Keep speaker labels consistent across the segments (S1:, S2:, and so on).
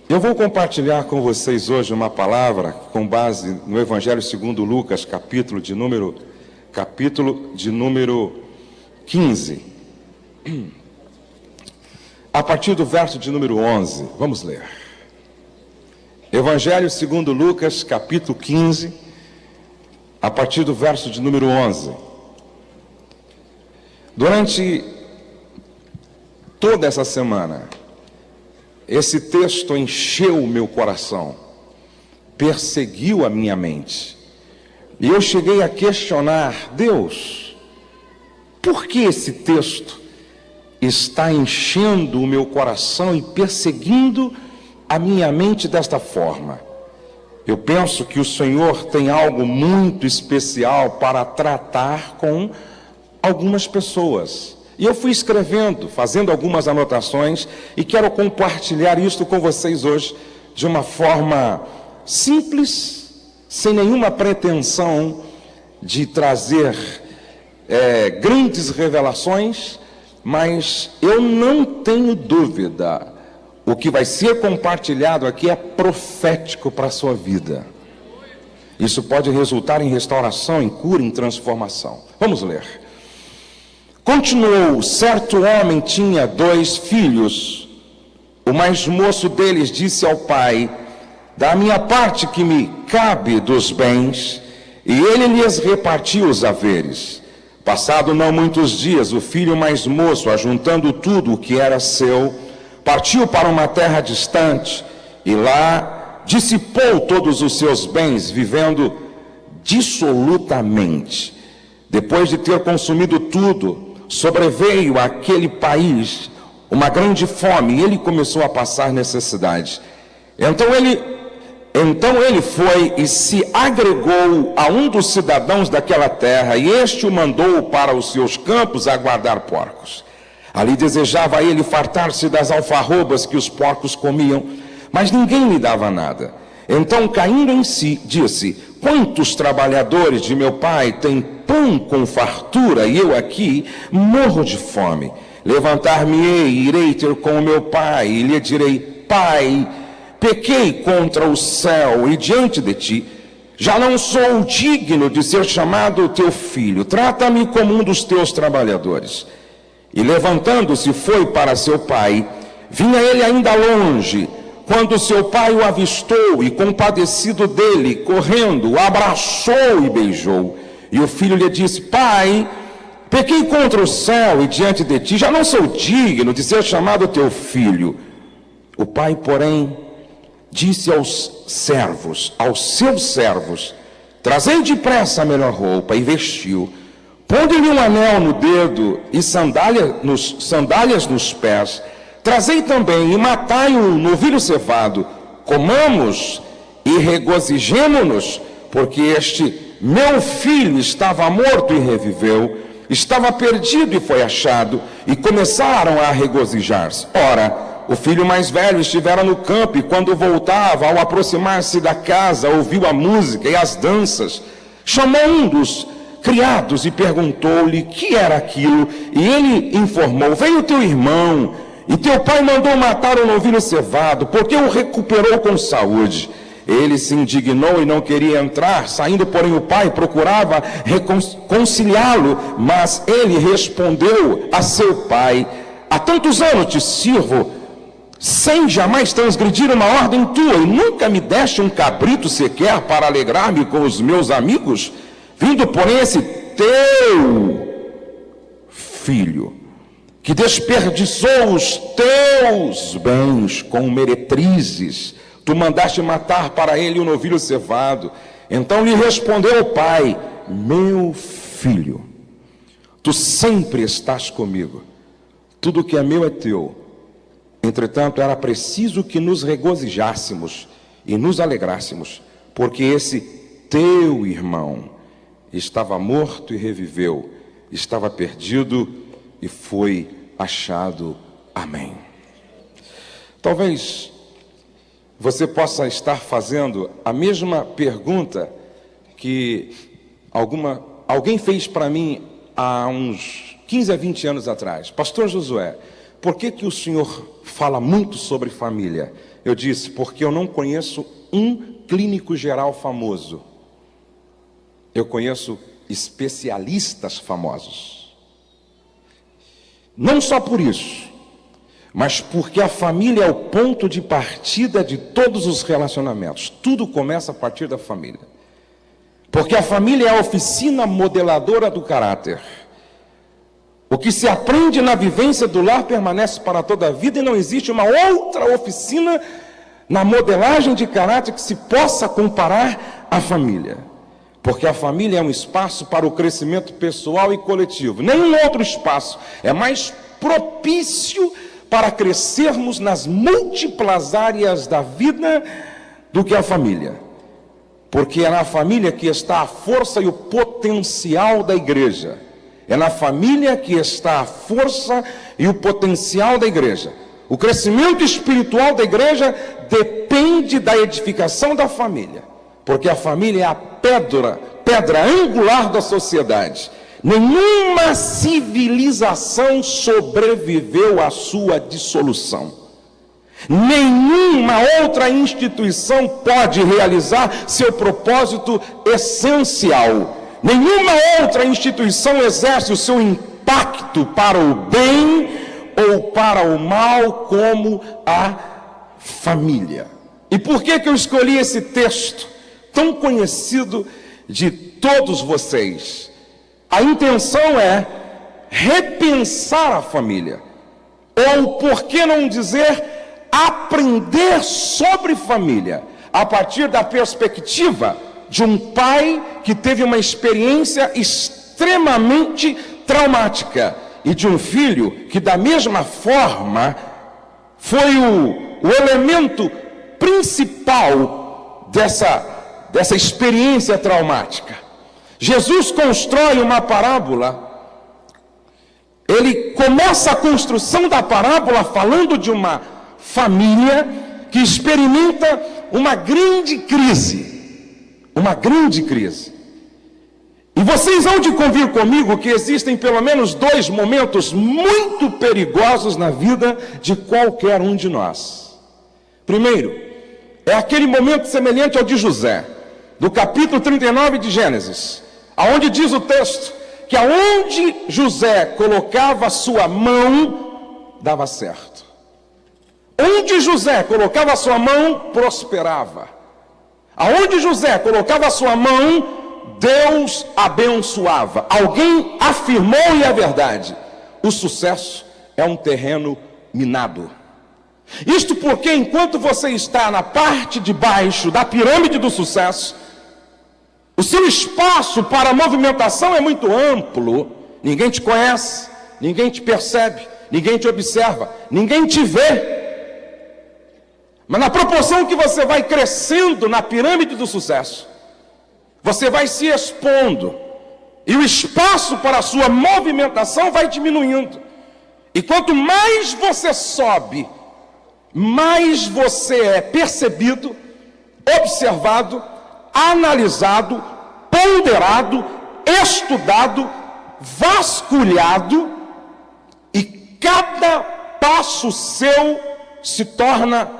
S1: Eu vou compartilhar com vocês hoje uma palavra com base no Evangelho segundo Lucas, capítulo de número 15. A partir do verso de número 11, vamos ler. Evangelho segundo Lucas, capítulo 15, a partir do verso de número 11. Durante toda essa semana, esse texto encheu o meu coração, perseguiu a minha mente. E eu cheguei a questionar: Deus, por que esse texto está enchendo o meu coração e perseguindo a minha mente desta forma? Eu penso que o Senhor tem algo muito especial para tratar com algumas pessoas. E eu fui escrevendo, fazendo algumas anotações, e quero compartilhar isto com vocês hoje de uma forma simples, sem nenhuma pretensão de trazer grandes revelações, mas eu não tenho dúvida, o que vai ser compartilhado aqui é profético para a sua vida. Isso pode resultar em restauração, em cura, em transformação. Vamos ler. Continuou: certo homem tinha 2 filhos. O mais moço deles disse ao pai: dá a minha parte que me cabe dos bens. E ele lhes repartiu os haveres. Passado não muitos dias, o filho mais moço, ajuntando tudo o que era seu, partiu para uma terra distante e lá dissipou todos os seus bens, vivendo dissolutamente. Depois de ter consumido tudo, sobreveio àquele país uma grande fome e ele começou a passar necessidade. Então ele foi e se agregou a um dos cidadãos daquela terra, e este o mandou para os seus campos a guardar porcos. Ali desejava ele fartar-se das alfarrobas que os porcos comiam, mas ninguém lhe dava nada. Então, caindo em si, disse: quantos trabalhadores de meu pai têm pão com fartura, e eu aqui morro de fome? Levantar-me-ei e irei ter com o meu pai, e lhe direi: pai, pequei contra o céu e diante de ti, já não sou digno de ser chamado teu filho, trata-me como um dos teus trabalhadores. E levantando-se foi para seu pai. Vinha ele ainda longe, quando seu pai o avistou, e compadecido dele, correndo, o abraçou e beijou. E o filho lhe disse: pai, pequei contra o céu e diante de ti, já não sou digno de ser chamado teu filho. O pai, porém, disse aos seus servos: trazei depressa a melhor roupa, e vestiu. Pondo-lhe um anel no dedo e sandálias nos pés, trazei também e matai um novilho cevado, comamos e regozijemo-nos, porque este meu filho estava morto e reviveu, estava perdido e foi achado, e começaram a regozijar-se. Ora, o filho mais velho estivera no campo, e quando voltava, ao aproximar-se da casa, ouviu a música e as danças. Chamou um dos criados e perguntou-lhe que era aquilo, e ele informou: veio teu irmão, e teu pai mandou matar o novilho cevado, porque o recuperou com saúde. Ele se indignou e não queria entrar. Saindo, porém, o pai procurava reconciliá-lo, mas ele respondeu a seu pai: há tantos anos te sirvo, sem jamais transgredir uma ordem tua, e nunca me deste um cabrito sequer para alegrar-me com os meus amigos. Vindo, porém, esse teu filho, que desperdiçou os teus bens com meretrizes, tu mandaste matar para ele o novilho cevado. Então lhe respondeu o pai: meu filho, tu sempre estás comigo, tudo que é meu é teu. Entretanto, era preciso que nos regozijássemos e nos alegrássemos, porque esse teu irmão estava morto e reviveu, estava perdido e foi achado. Amém. Talvez você possa estar fazendo a mesma pergunta que alguém fez para mim há uns 15 a 20 anos atrás. Pastor Josué, por que o senhor fala muito sobre família? Eu disse, porque eu não conheço um clínico geral famoso. Eu conheço especialistas famosos. Não só por isso, mas porque a família é o ponto de partida de todos os relacionamentos. Tudo começa a partir da família. Porque a família é a oficina modeladora do caráter. O que se aprende na vivência do lar permanece para toda a vida, e não existe uma outra oficina na modelagem de caráter que se possa comparar à família. Porque a família é um espaço para o crescimento pessoal e coletivo. Nenhum outro espaço é mais propício para crescermos nas múltiplas áreas da vida do que a família. Porque é na família que está a força e o potencial da igreja. É na família que está a força e o potencial da igreja. O crescimento espiritual da igreja depende da edificação da família. Porque a família é a pedra angular da sociedade. Nenhuma civilização sobreviveu à sua dissolução. Nenhuma outra instituição pode realizar seu propósito essencial. Nenhuma outra instituição exerce o seu impacto para o bem ou para o mal como a família. E por que eu escolhi esse texto tão conhecido de todos vocês? A intenção é repensar a família, ou por que não dizer aprender sobre família, a partir da perspectiva de um pai que teve uma experiência extremamente traumática, e de um filho que da mesma forma foi o elemento principal dessa experiência traumática. Jesus constrói uma parábola. Ele começa a construção da parábola falando de uma família que experimenta uma grande crise. Uma grande crise. E vocês hão de convir comigo que existem pelo menos dois momentos muito perigosos na vida de qualquer um de nós. Primeiro, é aquele momento semelhante ao de José, do capítulo 39 de Gênesis, aonde diz o texto que aonde José colocava a sua mão, dava certo. Onde José colocava a sua mão, prosperava. Aonde José colocava a sua mão, Deus abençoava. Alguém afirmou, e é verdade, o sucesso é um terreno minado. Isto porque enquanto você está na parte de baixo da pirâmide do sucesso, o seu espaço para movimentação é muito amplo. Ninguém te conhece, ninguém te percebe, ninguém te observa, ninguém te vê. Mas na proporção que você vai crescendo na pirâmide do sucesso, você vai se expondo, e o espaço para a sua movimentação vai diminuindo. E quanto mais você sobe, mais você é percebido, observado, analisado, ponderado, estudado, vasculhado, e cada passo seu se torna,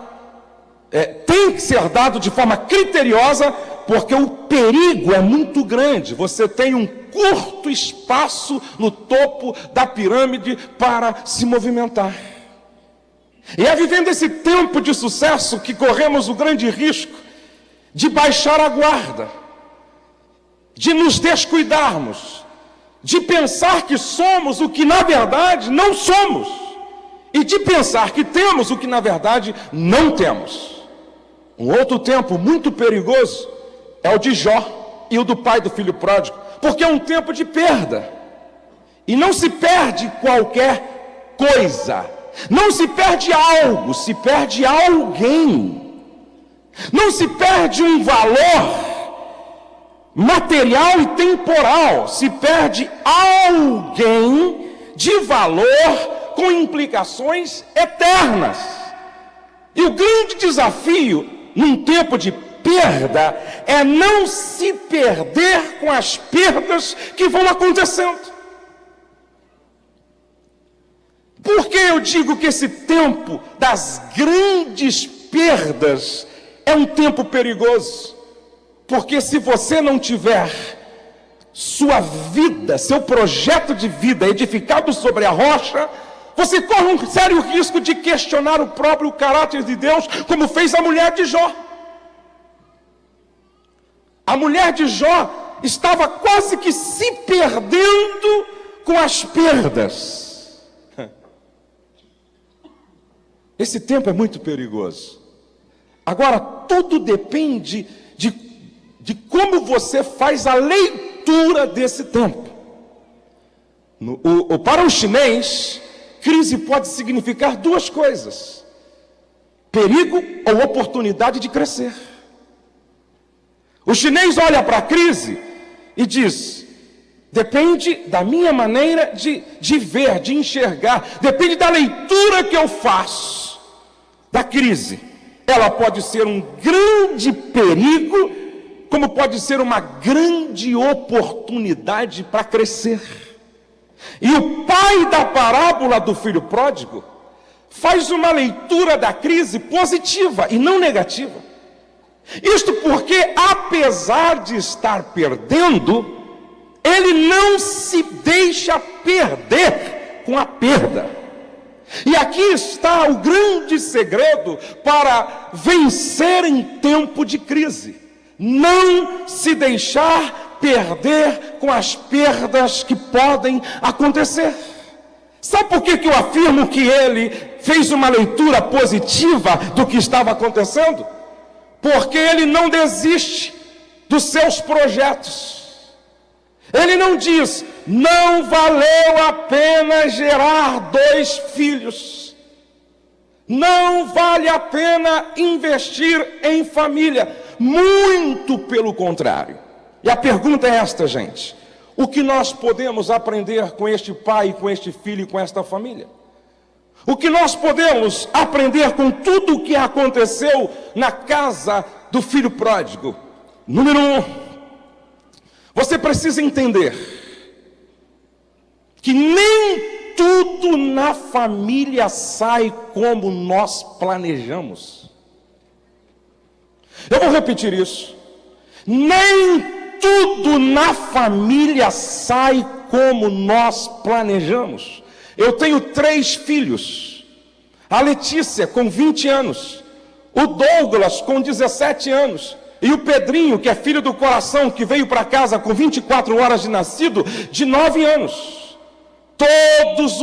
S1: tem que ser dado de forma criteriosa, porque o perigo é muito grande. Você tem um curto espaço no topo da pirâmide para se movimentar. E é vivendo esse tempo de sucesso que corremos o grande risco de baixar a guarda, de nos descuidarmos, de pensar que somos o que na verdade não somos, e de pensar que temos o que na verdade não temos. Um outro tempo muito perigoso é o de Jó e o do pai do filho pródigo, porque é um tempo de perda. E não se perde qualquer coisa, não se perde algo, se perde alguém. Não se perde um valor material e temporal, se perde alguém de valor com implicações eternas. E o grande desafio num tempo de perda é não se perder com as perdas que vão acontecendo. Por que eu digo que esse tempo das grandes perdas é um tempo perigoso, porque se você não tiver sua vida, seu projeto de vida edificado sobre a rocha, você corre um sério risco de questionar o próprio caráter de Deus, como fez a mulher de Jó. A mulher de Jó estava quase que se perdendo com as perdas. Esse tempo é muito perigoso. Agora, tudo depende de como você faz a leitura desse tempo. Para o chinês, crise pode significar duas coisas: perigo ou oportunidade de crescer. O chinês olha para a crise e diz: depende da minha maneira de ver, de enxergar, depende da leitura que eu faço da crise. Ela pode ser um grande perigo, como pode ser uma grande oportunidade para crescer. E o pai da parábola do filho pródigo faz uma leitura da crise positiva e não negativa. Isto porque, apesar de estar perdendo, ele não se deixa perder com a perda. E aqui está o grande segredo para vencer em tempo de crise: não se deixar perder com as perdas que podem acontecer. Sabe por que eu afirmo que ele fez uma leitura positiva do que estava acontecendo? Porque ele não desiste dos seus projetos. Ele não diz: não valeu a pena gerar 2 filhos, não vale a pena investir em família. Muito pelo contrário. E a pergunta é esta, gente: o que nós podemos aprender com este pai, com este filho e com esta família? O que nós podemos aprender com tudo o que aconteceu na casa do filho pródigo? Número 1, você precisa entender que nem tudo na família sai como nós planejamos. Eu vou repetir isso. Nem tudo na família sai como nós planejamos. Eu tenho 3 filhos. A Letícia com 20 anos, o Douglas com 17 anos e o Pedrinho, que é filho do coração, que veio para casa com 24 horas de nascido, de 9 anos. Todos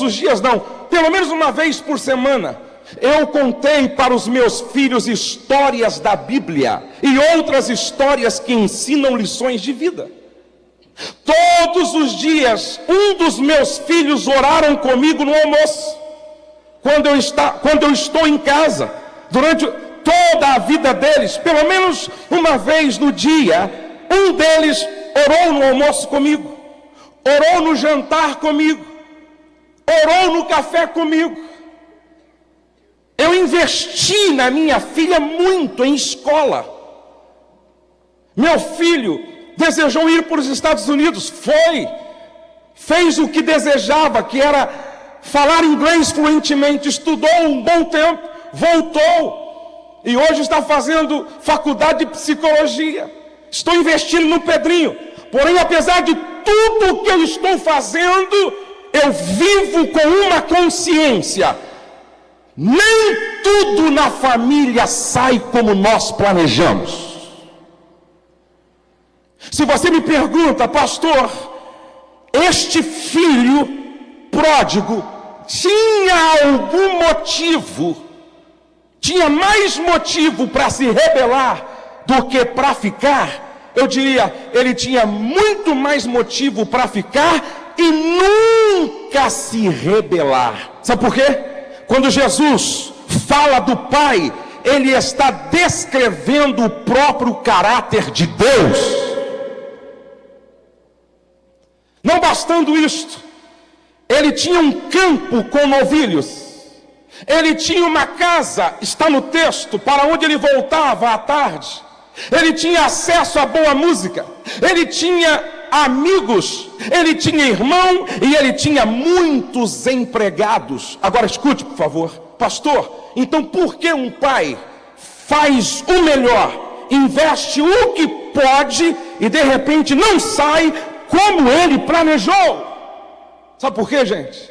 S1: os dias não, pelo menos uma vez por semana, eu contei para os meus filhos histórias da Bíblia e outras histórias que ensinam lições de vida. Todos os dias, um dos meus filhos oraram comigo no almoço. Quando eu estou em casa, durante toda a vida deles, pelo menos uma vez no dia, um deles orou no almoço comigo, orou no jantar comigo, orou no café comigo. Eu investi na minha filha muito em escola. Meu filho desejou ir para os Estados Unidos, fez o que desejava, que era falar inglês fluentemente, estudou um bom tempo, voltou, e hoje está fazendo faculdade de psicologia. Estou investindo no Pedrinho, porém, apesar de tudo o que eu estou fazendo, eu vivo com uma consciência: nem tudo na família sai como nós planejamos. Se você me pergunta: pastor, este filho pródigo tinha algum motivo, tinha mais motivo para se rebelar do que para ficar? Eu diria, ele tinha muito mais motivo para ficar e nunca se rebelar. Sabe por quê? Quando Jesus fala do Pai, ele está descrevendo o próprio caráter de Deus. Não bastando isto, ele tinha um campo com novilhos, ele tinha uma casa, está no texto, para onde ele voltava à tarde, ele tinha acesso a boa música, ele tinha amigos, ele tinha irmão e ele tinha muitos empregados. Agora escute, por favor: pastor, Então por que um pai faz o melhor, investe o que pode e de repente não sai como ele planejou? Sabe por quê, gente?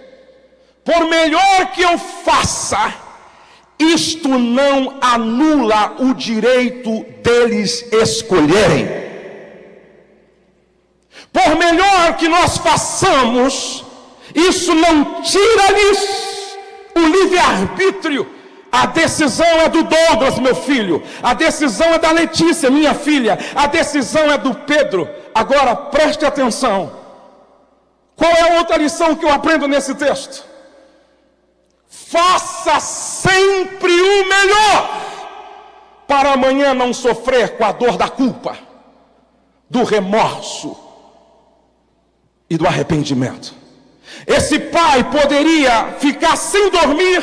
S1: Por melhor que eu faça, isto não anula o direito deles escolherem. Por melhor que nós façamos, isso não tira-lhes o livre-arbítrio. A decisão é do Douglas, meu filho. A decisão é da Letícia, minha filha. A decisão é do Pedro. Agora, preste atenção. Qual é a outra lição que eu aprendo nesse texto? Faça sempre o melhor, para amanhã não sofrer com a dor da culpa, do remorso e do arrependimento. Esse pai poderia ficar sem dormir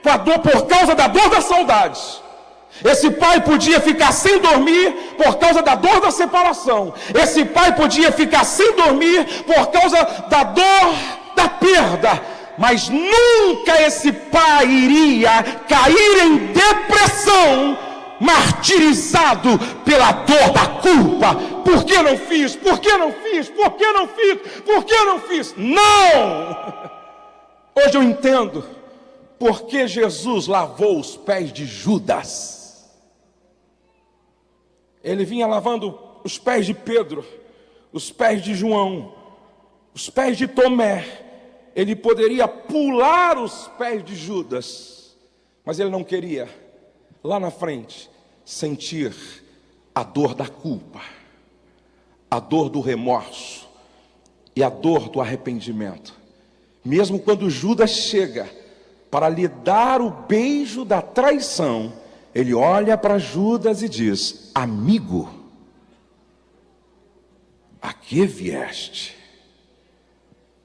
S1: com a dor, por causa da dor da saudade. Esse pai podia ficar sem dormir por causa da dor da separação. Esse pai podia ficar sem dormir por causa da dor da perda. Mas nunca esse pai iria cair em depressão, martirizado pela dor da culpa. Por que não fiz? Por que não fiz? Por que não fiz? Por que não fiz? Não! Hoje eu entendo porque Jesus lavou os pés de Judas. Ele vinha lavando os pés de Pedro, os pés de João, os pés de Tomé. Ele poderia pular os pés de Judas, mas ele não queria, lá na frente, sentir a dor da culpa, a dor do remorso e a dor do arrependimento. Mesmo quando Judas chega para lhe dar o beijo da traição, ele olha para Judas e diz: amigo, a que vieste?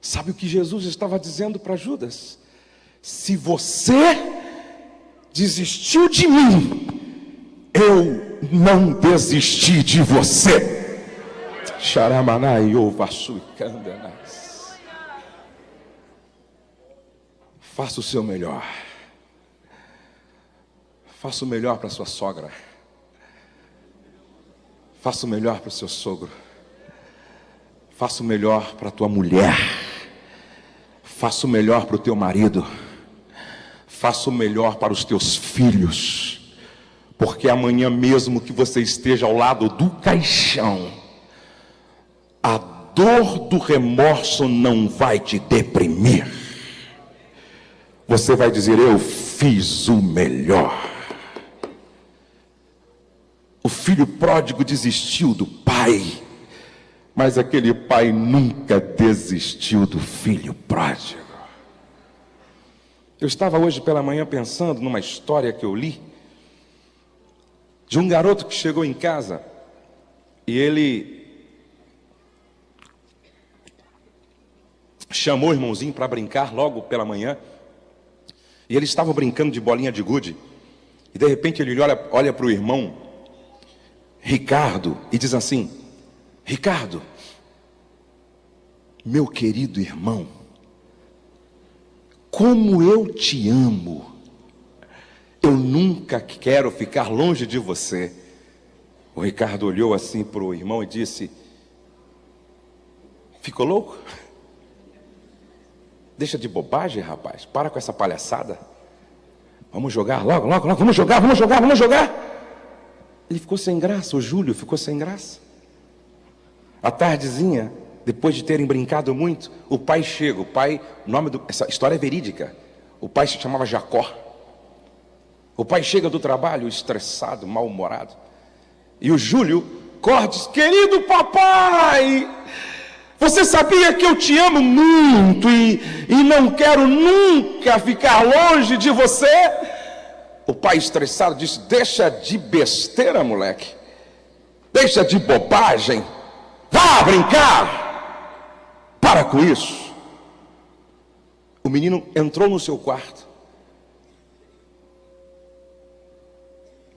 S1: Sabe o que Jesus estava dizendo para Judas? Se você desistiu de mim, eu não desisti de você. Faça o seu melhor. Faça o melhor para sua sogra. Faça o melhor para o seu sogro. Faça o melhor para a tua mulher. Faça o melhor para o teu marido. Faça o melhor para os teus filhos. Porque amanhã mesmo que você esteja ao lado do caixão, a dor do remorso não vai te deprimir. Você vai dizer: eu fiz o melhor. O filho pródigo desistiu do pai, mas aquele pai nunca desistiu do filho pródigo. Eu estava hoje pela manhã pensando numa história que eu li, de um garoto que chegou em casa, e ele chamou o irmãozinho para brincar logo pela manhã, e eles estavam brincando de bolinha de gude, e de repente ele olha para o irmão Ricardo e diz assim: Ricardo, meu querido irmão, como eu te amo, eu nunca quero ficar longe de você. O Ricardo olhou assim para o irmão e disse: ficou louco? Deixa de bobagem, rapaz, para com essa palhaçada. Vamos jogar logo, vamos jogar. Ele ficou sem graça, o Júlio ficou sem graça. À tardezinha, depois de terem brincado muito, o pai chega. Essa história é verídica. O pai se chamava Jacó. O pai chega do trabalho estressado, mal-humorado, e o Júlio corre e diz: querido papai, você sabia que eu te amo muito e não quero nunca ficar longe de você? O pai estressado disse: deixa de besteira, moleque, deixa de bobagem, vá brincar, para com isso. O menino entrou no seu quarto.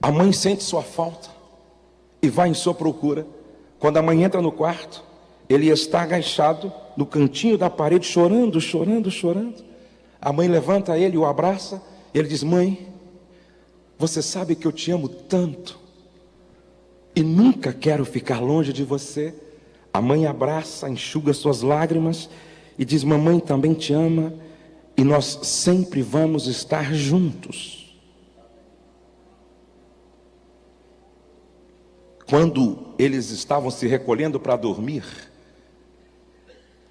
S1: A mãe sente sua falta e vai em sua procura. Quando a mãe entra no quarto, ele está agachado no cantinho da parede, chorando. A mãe levanta ele, o abraça. Ele diz: mãe, você sabe que eu te amo tanto e nunca quero ficar longe de você. A mãe abraça, enxuga suas lágrimas e diz: mamãe também te ama e nós sempre vamos estar juntos. Quando eles estavam se recolhendo para dormir,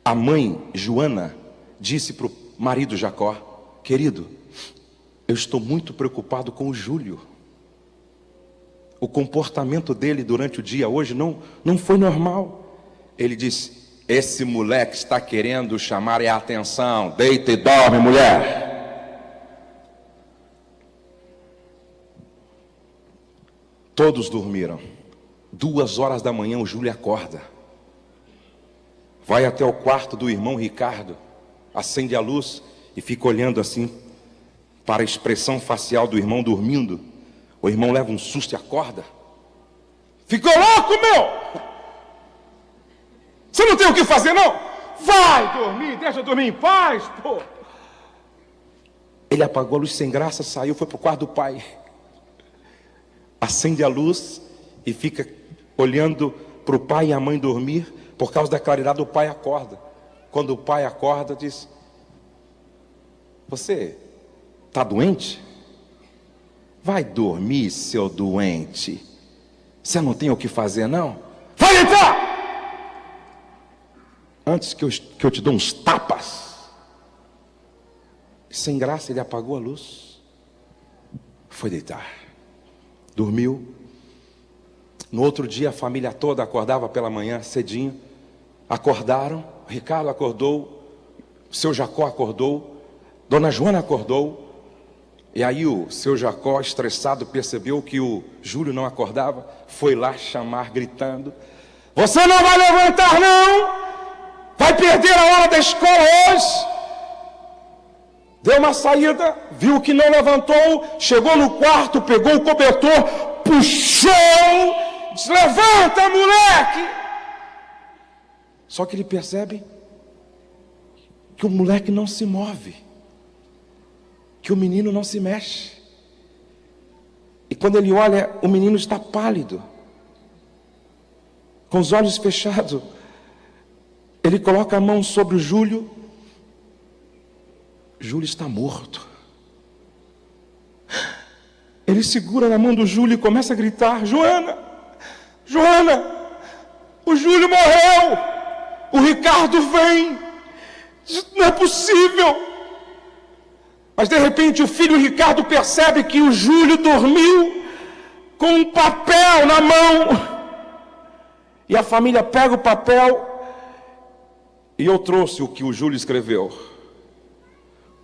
S1: a mãe Joana disse para o marido Jacó: querido, eu estou muito preocupado com o Júlio. O comportamento dele durante o dia hoje não foi normal. Ele disse: esse moleque está querendo chamar a atenção. Deita e dorme, mulher. Todos dormiram. 2 horas da manhã o Júlio acorda. Vai até o quarto do irmão Ricardo, acende a luz e fica olhando assim para a expressão facial do irmão dormindo. O irmão leva um susto e acorda. Ficou louco, meu? Você não tem o que fazer, não? Vai dormir, deixa eu dormir em paz, pô. Ele apagou a luz sem graça, saiu, foi para o quarto do pai. Acende a luz e fica olhando para o pai e a mãe dormir. Por causa da claridade, o pai acorda. Quando o pai acorda, diz: você está doente? Vai dormir, seu doente. Você não tem o que fazer, não? Vai entrar! Antes que eu te dou uns tapas. Sem graça ele apagou a luz. Foi deitar. Dormiu. No outro dia a família toda acordava pela manhã cedinho. Acordaram. Ricardo acordou. O seu Jacó acordou. Dona Joana acordou. E aí o seu Jacó, estressado, percebeu que o Júlio não acordava. Foi lá chamar gritando: você não vai levantar, não! Vai perder a hora da escola hoje. Deu uma saída, viu que não levantou, chegou no quarto, pegou o cobertor, puxou, disse: levanta, moleque! Só que ele percebe que o moleque não se move, que o menino não se mexe. E quando ele olha, o menino está pálido, com os olhos fechados. Ele coloca a mão sobre o Júlio. Júlio está morto. Ele segura na mão do Júlio e começa a gritar: Joana, Joana, o Júlio morreu. O Ricardo vem. Não é possível. Mas de repente o filho Ricardo percebe que o Júlio dormiu com um papel na mão. E a família pega o papel. E eu trouxe o que o Júlio escreveu.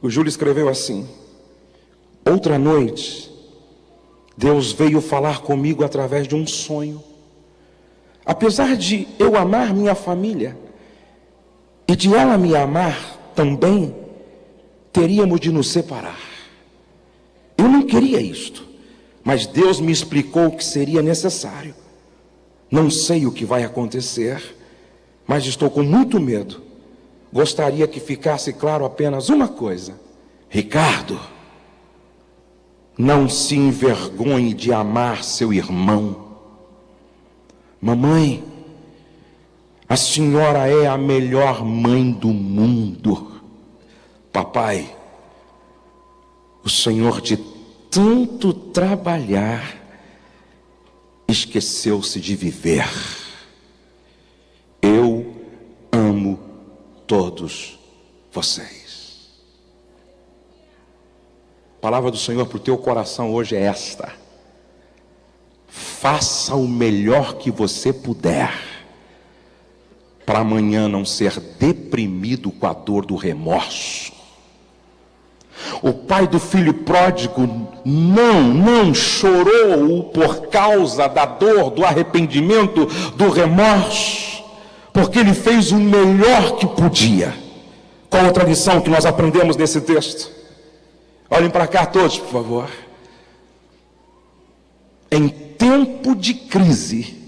S1: O Júlio escreveu assim: outra noite, Deus veio falar comigo através de um sonho. Apesar de eu amar minha família e de ela me amar também, teríamos de nos separar. Eu não queria isto, mas Deus me explicou que seria necessário. Não sei o que vai acontecer, mas estou com muito medo. Gostaria que ficasse claro apenas uma coisa: Ricardo, não se envergonhe de amar seu irmão. Mamãe, a senhora é a melhor mãe do mundo. Papai, o senhor de tanto trabalhar esqueceu-se de viver. Eu amo todos vocês. A palavra do Senhor para o teu coração hoje é esta: faça o melhor que você puder, para amanhã não ser deprimido com a dor do remorso. O pai do filho pródigo não chorou por causa da dor, do arrependimento, do remorso, porque ele fez o melhor que podia. Qual a outra lição que nós aprendemos nesse texto? Olhem para cá todos, por favor. Em tempo de crise,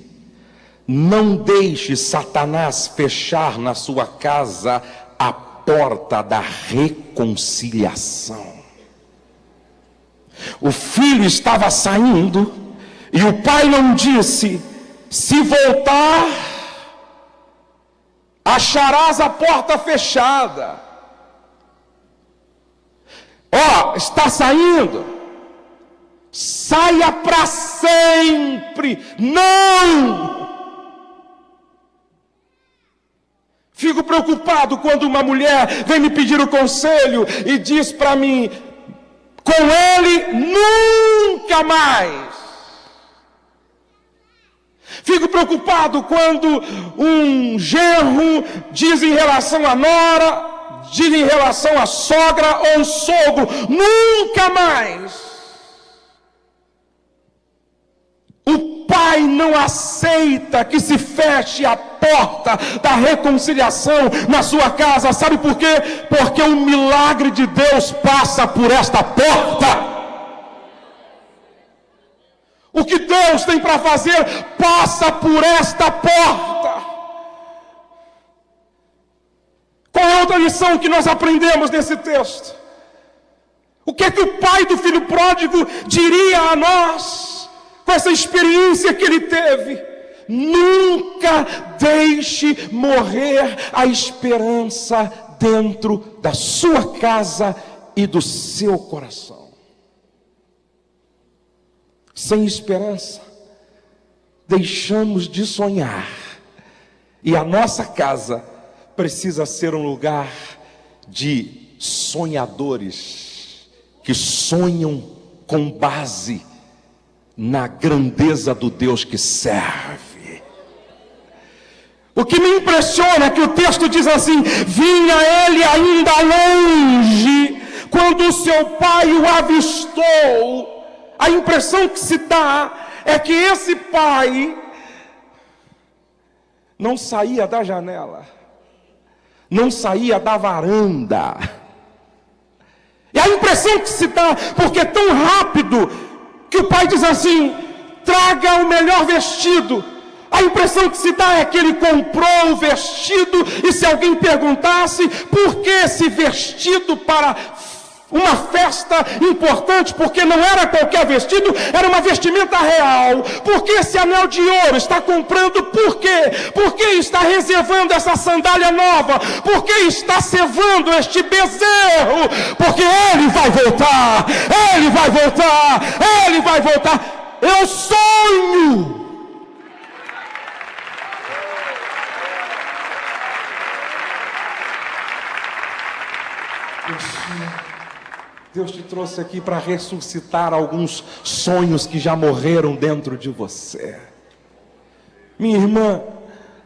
S1: não deixe Satanás fechar na sua casa a porta da reconciliação. O filho estava saindo e o pai não disse: se voltar, acharás a porta fechada. Ó, está saindo, saia para sempre. Não! Fico preocupado quando uma mulher vem me pedir o conselho e diz para mim: com ele nunca mais. Fico preocupado quando um genro diz em relação à nora, diz em relação à sogra ou um sogro: nunca mais. O pai não aceita que se feche a porta da reconciliação na sua casa. Sabe por quê? Porque o milagre de Deus passa por esta porta. O que Deus tem para fazer passa por esta porta. Qual é a outra lição que nós aprendemos nesse texto? O que é que o pai do filho pródigo diria a nós com essa experiência que ele teve? Nunca deixe morrer a esperança dentro da sua casa e do seu coração. Sem esperança, deixamos de sonhar. E a nossa casa precisa ser um lugar de sonhadores, que sonham com base na grandeza do Deus que serve. O que me impressiona é que o texto diz assim: vinha ele ainda longe, quando o seu pai o avistou. A impressão que se dá é que esse pai não saía da janela, não saía da varanda. E a impressão que se dá, porque é tão rápido, que o pai diz assim: traga o melhor vestido. A impressão que se dá é que ele comprou o vestido, e se alguém perguntasse por que esse vestido para uma festa importante, porque não era qualquer vestido, era uma vestimenta real. Por que esse anel de ouro está comprando? Por quê? Por que está reservando essa sandália nova? Por que está cevando este bezerro? Porque ele vai voltar, ele vai voltar, ele vai voltar. Eu sonho. Deus te trouxe aqui para ressuscitar alguns sonhos que já morreram dentro de você. Minha irmã,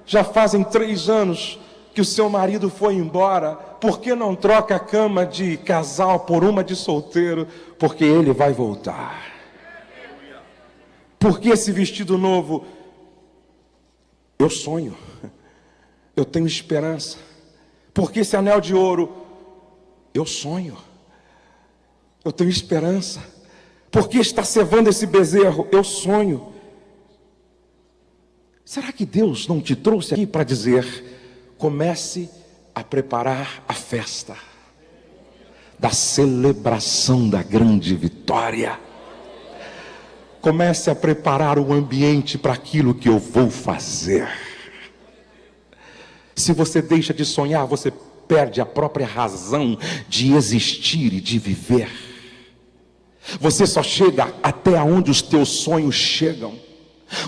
S1: já fazem 3 anos que o seu marido foi embora. Por que não troca a cama de casal por uma de solteiro? Porque ele vai voltar. Por que esse vestido novo? Eu sonho, eu tenho esperança. Por que esse anel de ouro? Eu sonho, eu tenho esperança. Por que está cevando esse bezerro? Eu sonho. Será que Deus não te trouxe aqui para dizer: comece a preparar a festa da celebração da grande vitória? Comece a preparar o ambiente para aquilo que eu vou fazer. Se você deixa de sonhar, você perde a própria razão de existir e de viver. Você só chega até onde os teus sonhos chegam.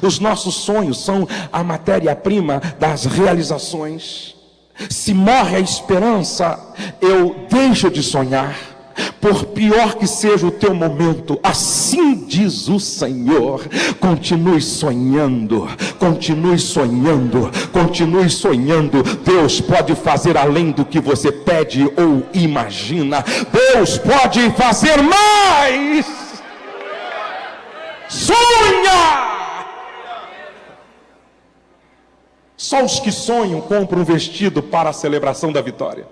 S1: Os nossos sonhos são a matéria-prima das realizações. Se morre a esperança, eu deixo de sonhar. Por pior que seja o teu momento, assim diz o Senhor: continue sonhando, continue sonhando, continue sonhando. Deus pode fazer além do que você pede ou imagina. Deus pode fazer mais. Sonha! Só os que sonham compram um vestido para a celebração da vitória.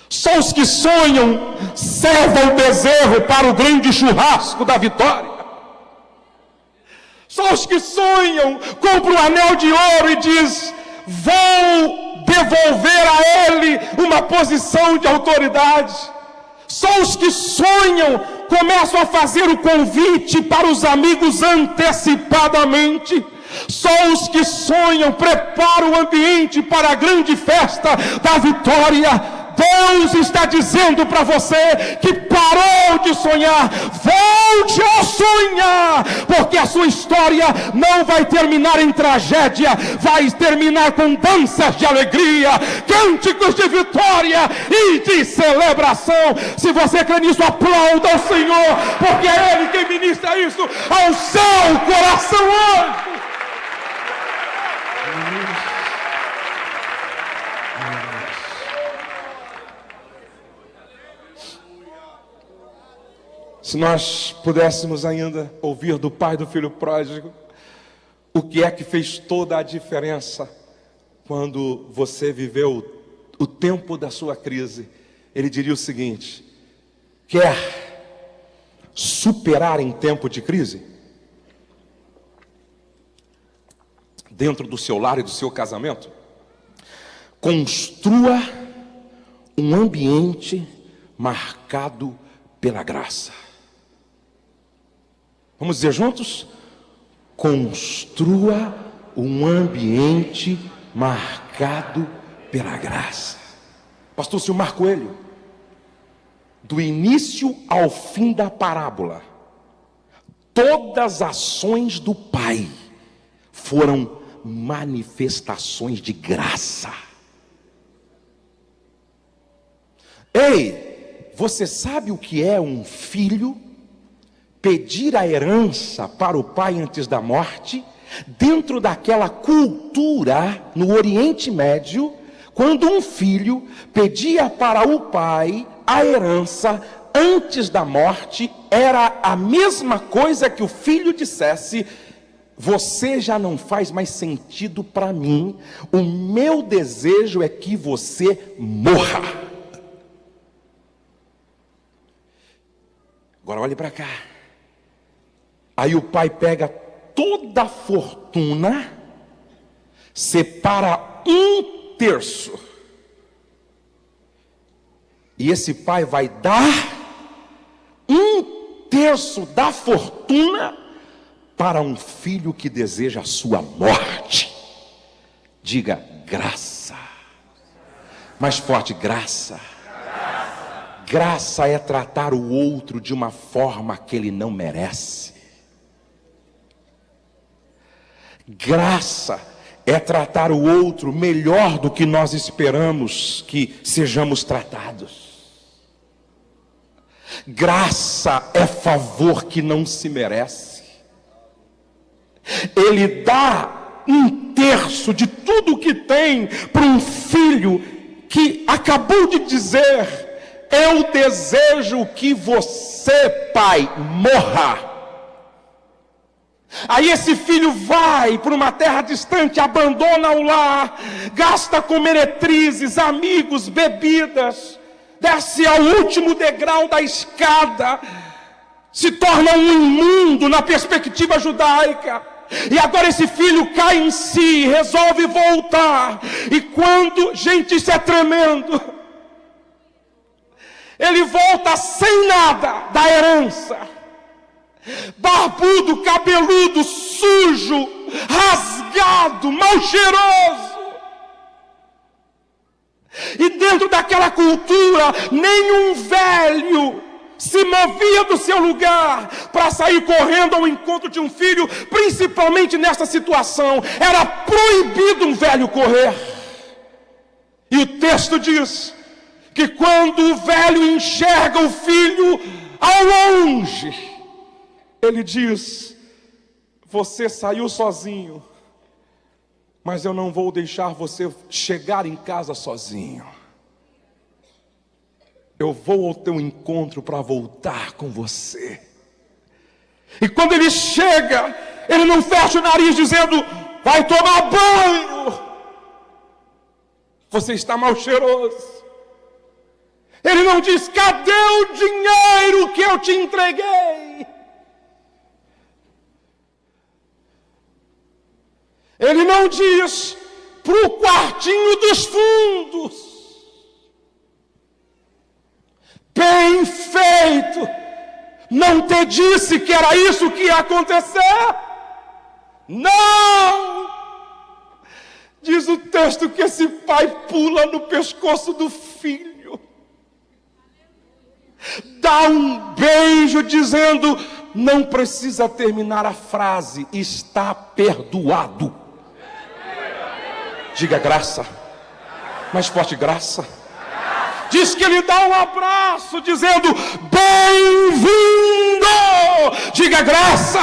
S1: Só os que sonham servam o bezerro para o grande churrasco da vitória. Só os que sonham compram um anel de ouro e diz: vou devolver a ele uma posição de autoridade. Só os que sonham começam a fazer o convite para os amigos antecipadamente. Só os que sonham preparam o ambiente para a grande festa da vitória. Deus está dizendo para você que parou de sonhar, volte a sonhar, porque a sua história não vai terminar em tragédia, vai terminar com danças de alegria, cânticos de vitória e de celebração. Se você crê nisso, aplauda ao Senhor, porque é Ele quem ministra isso ao seu coração hoje. Se nós pudéssemos ainda ouvir do pai do filho pródigo, o que é que fez toda a diferença quando você viveu o tempo da sua crise, ele diria o seguinte: quer superar em tempo de crise? Dentro do seu lar e do seu casamento, construa um ambiente marcado pela graça. Vamos dizer juntos? Construa um ambiente marcado pela graça. Pastor Silmar Coelho, do início ao fim da parábola, todas as ações do Pai foram manifestações de graça. Ei, você sabe o que é um filho pedir a herança para o pai antes da morte? Dentro daquela cultura no Oriente Médio, quando um filho pedia para o pai a herança antes da morte, era a mesma coisa que o filho dissesse: você já não faz mais sentido para mim, o meu desejo é que você morra. Agora olhe para cá. Aí o pai pega toda a fortuna, separa 1/3, e esse pai vai dar 1/3 da fortuna para um filho que deseja a sua morte. Diga graça. Mais forte, graça. Graça é tratar o outro de uma forma que ele não merece. Graça é tratar o outro melhor do que nós esperamos que sejamos tratados. Graça é favor que não se merece. Ele dá 1/3 de tudo que tem para um filho que acabou de dizer: eu desejo que você, pai, morra. Aí esse filho vai para uma terra distante, abandona o lar, gasta com meretrizes, amigos, bebidas, desce ao último degrau da escada, se torna um imundo na perspectiva judaica. E agora esse filho cai em si, resolve voltar. E quando, gente, isso é tremendo, ele volta sem nada da herança. Barbudo, cabeludo, sujo, rasgado, mal cheiroso. E dentro daquela cultura, nenhum velho se movia do seu lugar para sair correndo ao encontro de um filho, principalmente nessa situação. Era proibido um velho correr. E o texto diz que quando o velho enxerga o filho ao longe, ele diz: você saiu sozinho, mas eu não vou deixar você chegar em casa sozinho. Eu vou ao teu encontro para voltar com você. E quando ele chega, ele não fecha o nariz dizendo: vai tomar banho, você está mal cheiroso. Ele não diz: cadê o dinheiro que eu te entreguei? Ele não diz: para o quartinho dos fundos. Bem Não te disse que era isso que ia acontecer? Não! Diz o texto que esse pai pula no pescoço do filho, dá um beijo dizendo, não precisa terminar a frase, está perdoado. Diga graça, mais forte, graça. Diz que ele dá um abraço dizendo, bem-vindo. Diga graça.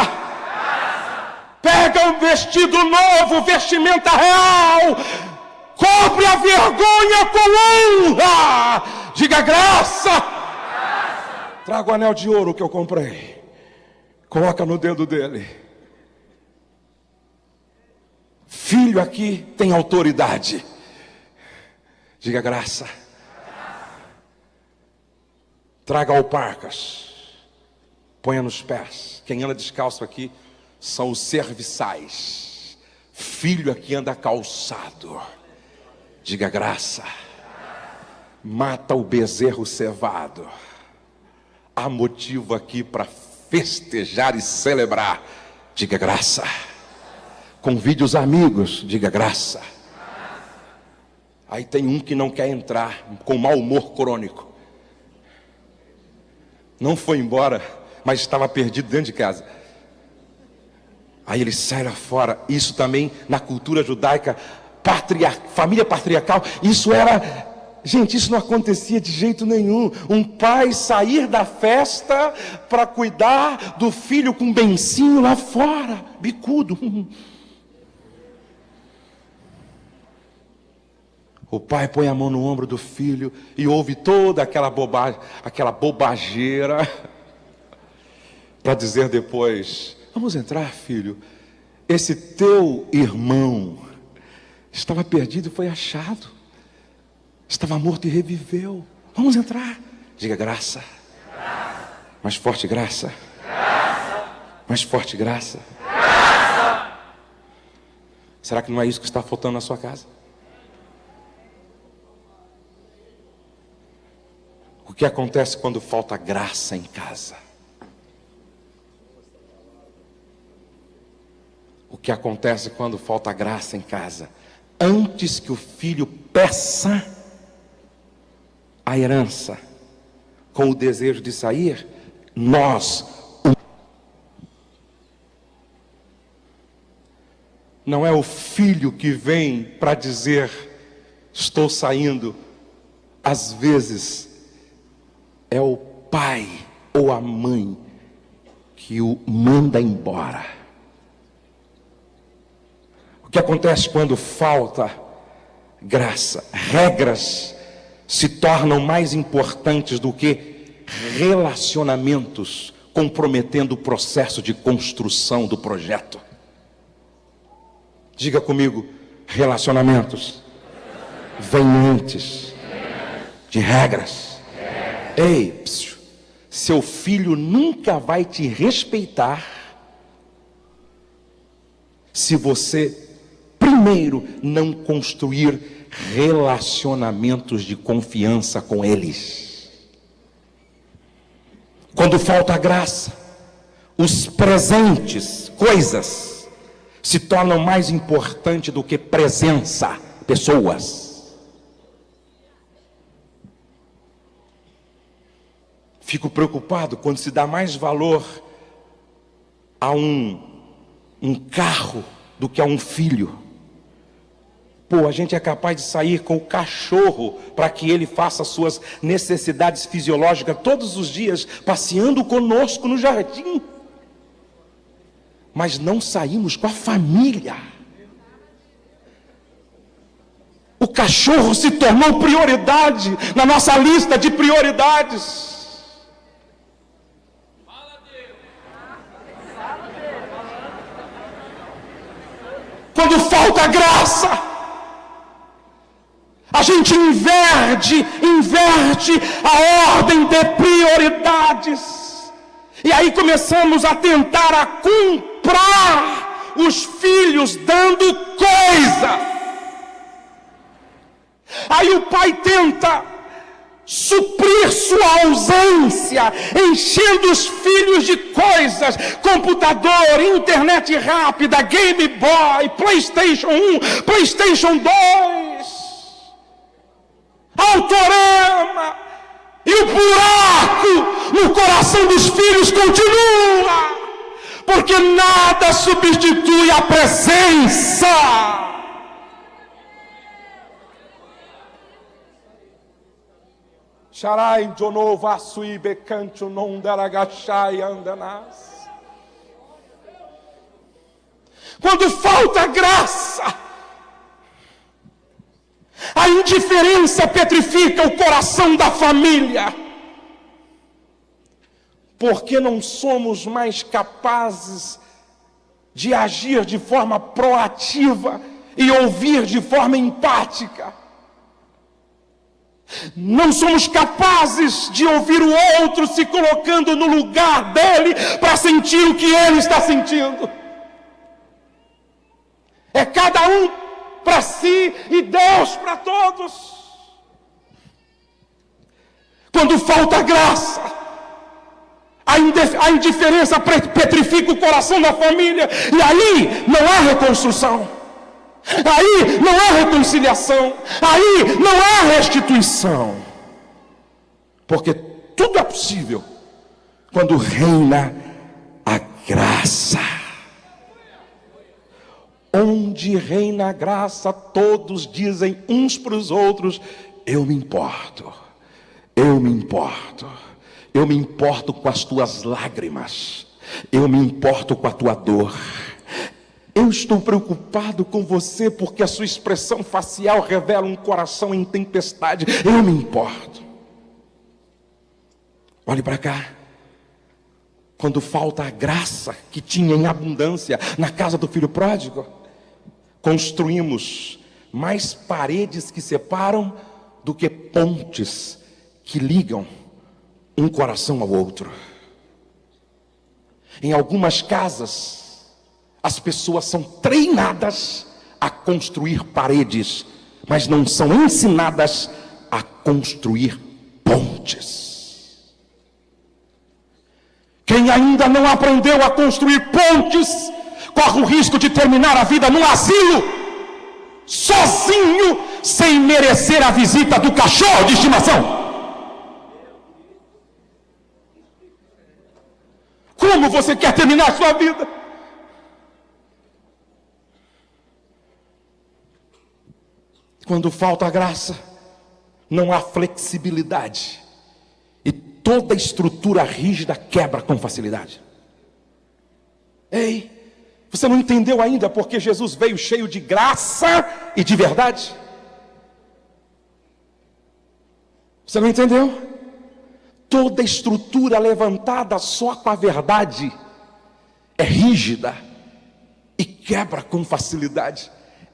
S1: Pega um vestido novo, vestimenta real, cobre a vergonha com honra. Diga graça. Traga o anel de ouro que eu comprei, coloca no dedo dele. Filho aqui tem autoridade. Diga graça. Traga alparcas, ponha nos pés. Quem anda descalço aqui são os serviçais. Filho aqui anda calçado. Diga graça. Mata o bezerro cevado. Há motivo aqui para festejar e celebrar. Diga graça. Convide os amigos. Diga graça. Aí tem um que não quer entrar, com mau humor crônico. Não foi embora, mas estava perdido dentro de casa. Aí ele sai lá fora. Isso também na cultura judaica, família patriarcal, isso era... Gente, isso não acontecia de jeito nenhum. Um pai sair da festa para cuidar do filho com bencinho lá fora, bicudo. O pai põe a mão no ombro do filho e ouve toda aquela bobageira, para dizer depois, vamos entrar, filho, esse teu irmão estava perdido e foi achado, estava morto e reviveu, vamos entrar. Diga graça. Mais forte, graça. Mais forte, graça. Será que não é isso que está faltando na sua casa? O que acontece quando falta graça em casa? O que acontece quando falta graça em casa? Antes que o filho peça a herança, com o desejo de sair, não é o filho que vem para dizer, estou saindo. Às vezes, é o pai ou a mãe que o manda embora. O que acontece quando falta graça? Regras se tornam mais importantes do que relacionamentos, comprometendo o processo de construção do projeto. Diga comigo, relacionamentos vêm antes de regras. Ei, seu filho nunca vai te respeitar se você primeiro não construir relacionamentos de confiança com eles. Quando falta graça, os presentes, coisas, se tornam mais importantes do que presença, pessoas. Fico preocupado quando se dá mais valor a um carro do que a um filho. Pô, a gente é capaz de sair com o cachorro para que ele faça suas necessidades fisiológicas todos os dias, passeando conosco no jardim. Mas não saímos com a família. O cachorro se tornou prioridade na nossa lista de prioridades. Quando falta graça, a gente inverte a ordem de prioridades. E aí começamos a tentar a comprar os filhos dando coisa. Aí o pai tenta
S2: suprir sua ausência, enchendo os filhos de coisas, computador, internet rápida, Game Boy, PlayStation 1, PlayStation 2, Autorama, e o buraco no coração dos filhos continua, porque nada substitui a presença. Sharai Jonovo Asui Becancho non daragachai andanas. Quando falta graça, a indiferença petrifica o coração da família, porque não somos mais capazes de agir de forma proativa e ouvir de forma empática. Não somos capazes de ouvir o outro se colocando no lugar dele para sentir o que ele está sentindo. É cada um para si e Deus para todos. Quando falta graça, a indiferença petrifica o coração da família, e aí não há reconstrução. Aí não há reconciliação, aí não há restituição, porque tudo é possível quando reina a graça. Onde reina a graça, todos dizem uns para os outros: eu me importo, eu me importo, eu me importo com as tuas lágrimas, eu me importo com a tua dor. Eu estou preocupado com você porque a sua expressão facial revela um coração em tempestade. Eu me importo. Olhe para cá. Quando falta a graça que tinha em abundância na casa do filho pródigo, construímos mais paredes que separam do que pontes que ligam um coração ao outro. Em algumas casas, as pessoas são treinadas a construir paredes, mas não são ensinadas a construir pontes. Quem ainda não aprendeu a construir pontes, corre o risco de terminar a vida num asilo, sozinho, sem merecer a visita do cachorro de estimação. Como você quer terminar a sua vida? Quando falta a graça, não há flexibilidade, e toda estrutura rígida quebra com facilidade. Ei, você não entendeu ainda porque Jesus veio cheio de graça e de verdade? Você não entendeu? Toda estrutura levantada só com a verdade é rígida e quebra com facilidade.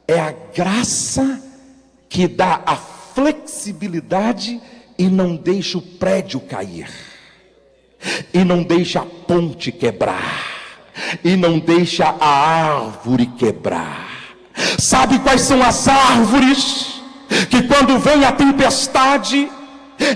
S2: É a graça que dá a flexibilidade e não deixa o prédio cair, e não deixa a ponte quebrar, e não deixa a árvore quebrar. Sabe quais são as árvores que quando vem a tempestade,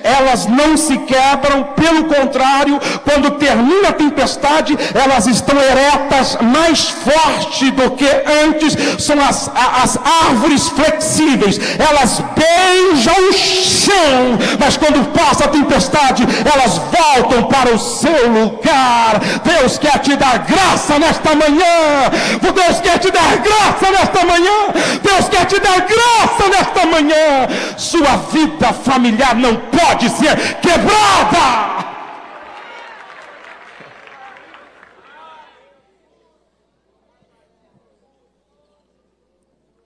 S2: elas não se quebram? Pelo contrário, quando termina a tempestade, elas estão eretas mais forte do que antes. São as árvores flexíveis, elas beijam o chão, mas quando passa a tempestade, elas voltam para o seu lugar. Deus quer te dar graça nesta manhã. Deus quer te dar graça nesta manhã. Deus quer te dar graça nesta manhã. Sua vida familiar não pode ser quebrada.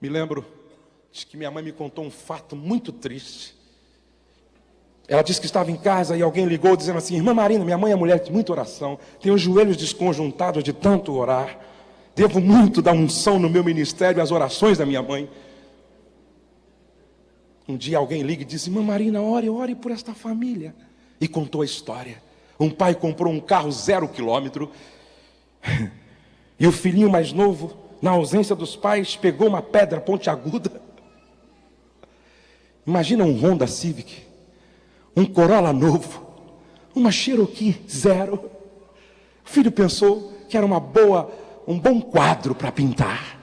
S2: Me lembro de que minha mãe me contou um fato muito triste. Ela disse que estava em casa e alguém ligou dizendo assim: irmã Marina, minha mãe é mulher de muita oração, tem os joelhos desconjuntados de tanto orar, devo muito da unção no meu ministério, as orações da minha mãe. Um dia alguém liga e disse: irmã Marina, ore por esta família. E contou a história. Um pai comprou um carro 0 quilômetro, e o filhinho mais novo, na ausência dos pais, pegou uma pedra pontiaguda. Imagina um Honda Civic, um Corolla novo, uma Cherokee zero. O filho pensou que era um bom quadro para pintar.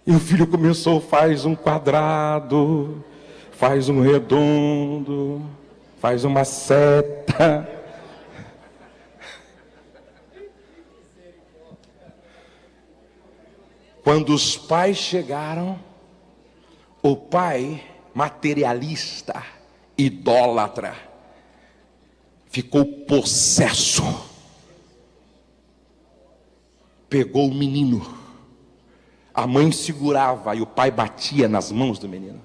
S2: E o filho começou, faz um quadrado, faz um redondo, faz uma seta. Quando os pais chegaram, o pai, materialista, idólatra, ficou possesso. Pegou o menino. A mãe segurava e o pai batia nas mãos do menino.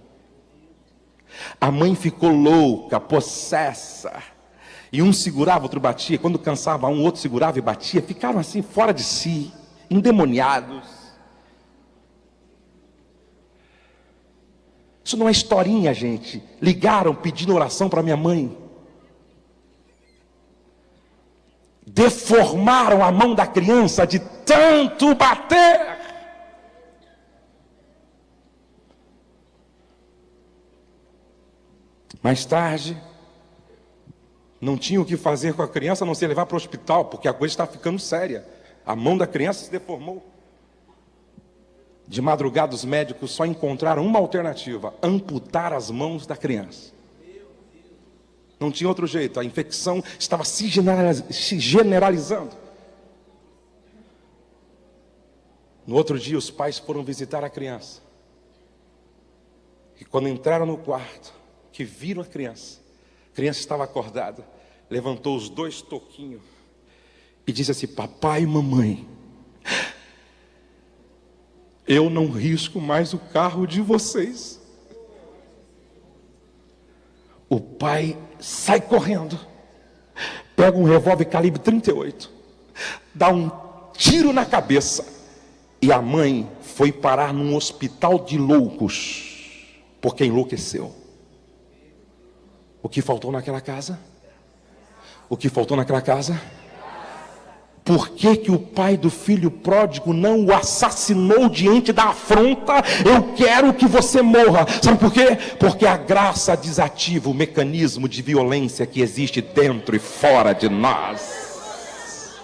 S2: A mãe ficou louca, possessa. E um segurava, outro batia. Quando cansava um, outro segurava e batia. Ficaram assim, fora de si, endemoniados. Isso não é historinha, gente. Ligaram pedindo oração para minha mãe. Deformaram a mão da criança de tanto bater. Mais tarde, não tinha o que fazer com a criança, a não ser levar para o hospital, porque a coisa está ficando séria. A mão da criança se deformou. De madrugada, os médicos só encontraram uma alternativa: amputar as mãos da criança. Não tinha outro jeito, a infecção estava se generalizando. No outro dia, os pais foram visitar a criança. E quando entraram no quarto, que viram a criança estava acordada, levantou os 2 toquinhos e disse assim: papai e mamãe, eu não risco mais o carro de vocês. O pai sai correndo, pega um revólver calibre 38, dá um tiro na cabeça, e a mãe foi parar num hospital de loucos, porque enlouqueceu. O que faltou naquela casa? O que faltou naquela casa? Por que o pai do filho pródigo não o assassinou diante da afronta? Eu quero que você morra. Sabe por quê? Porque a graça desativa o mecanismo de violência que existe dentro e fora de nós.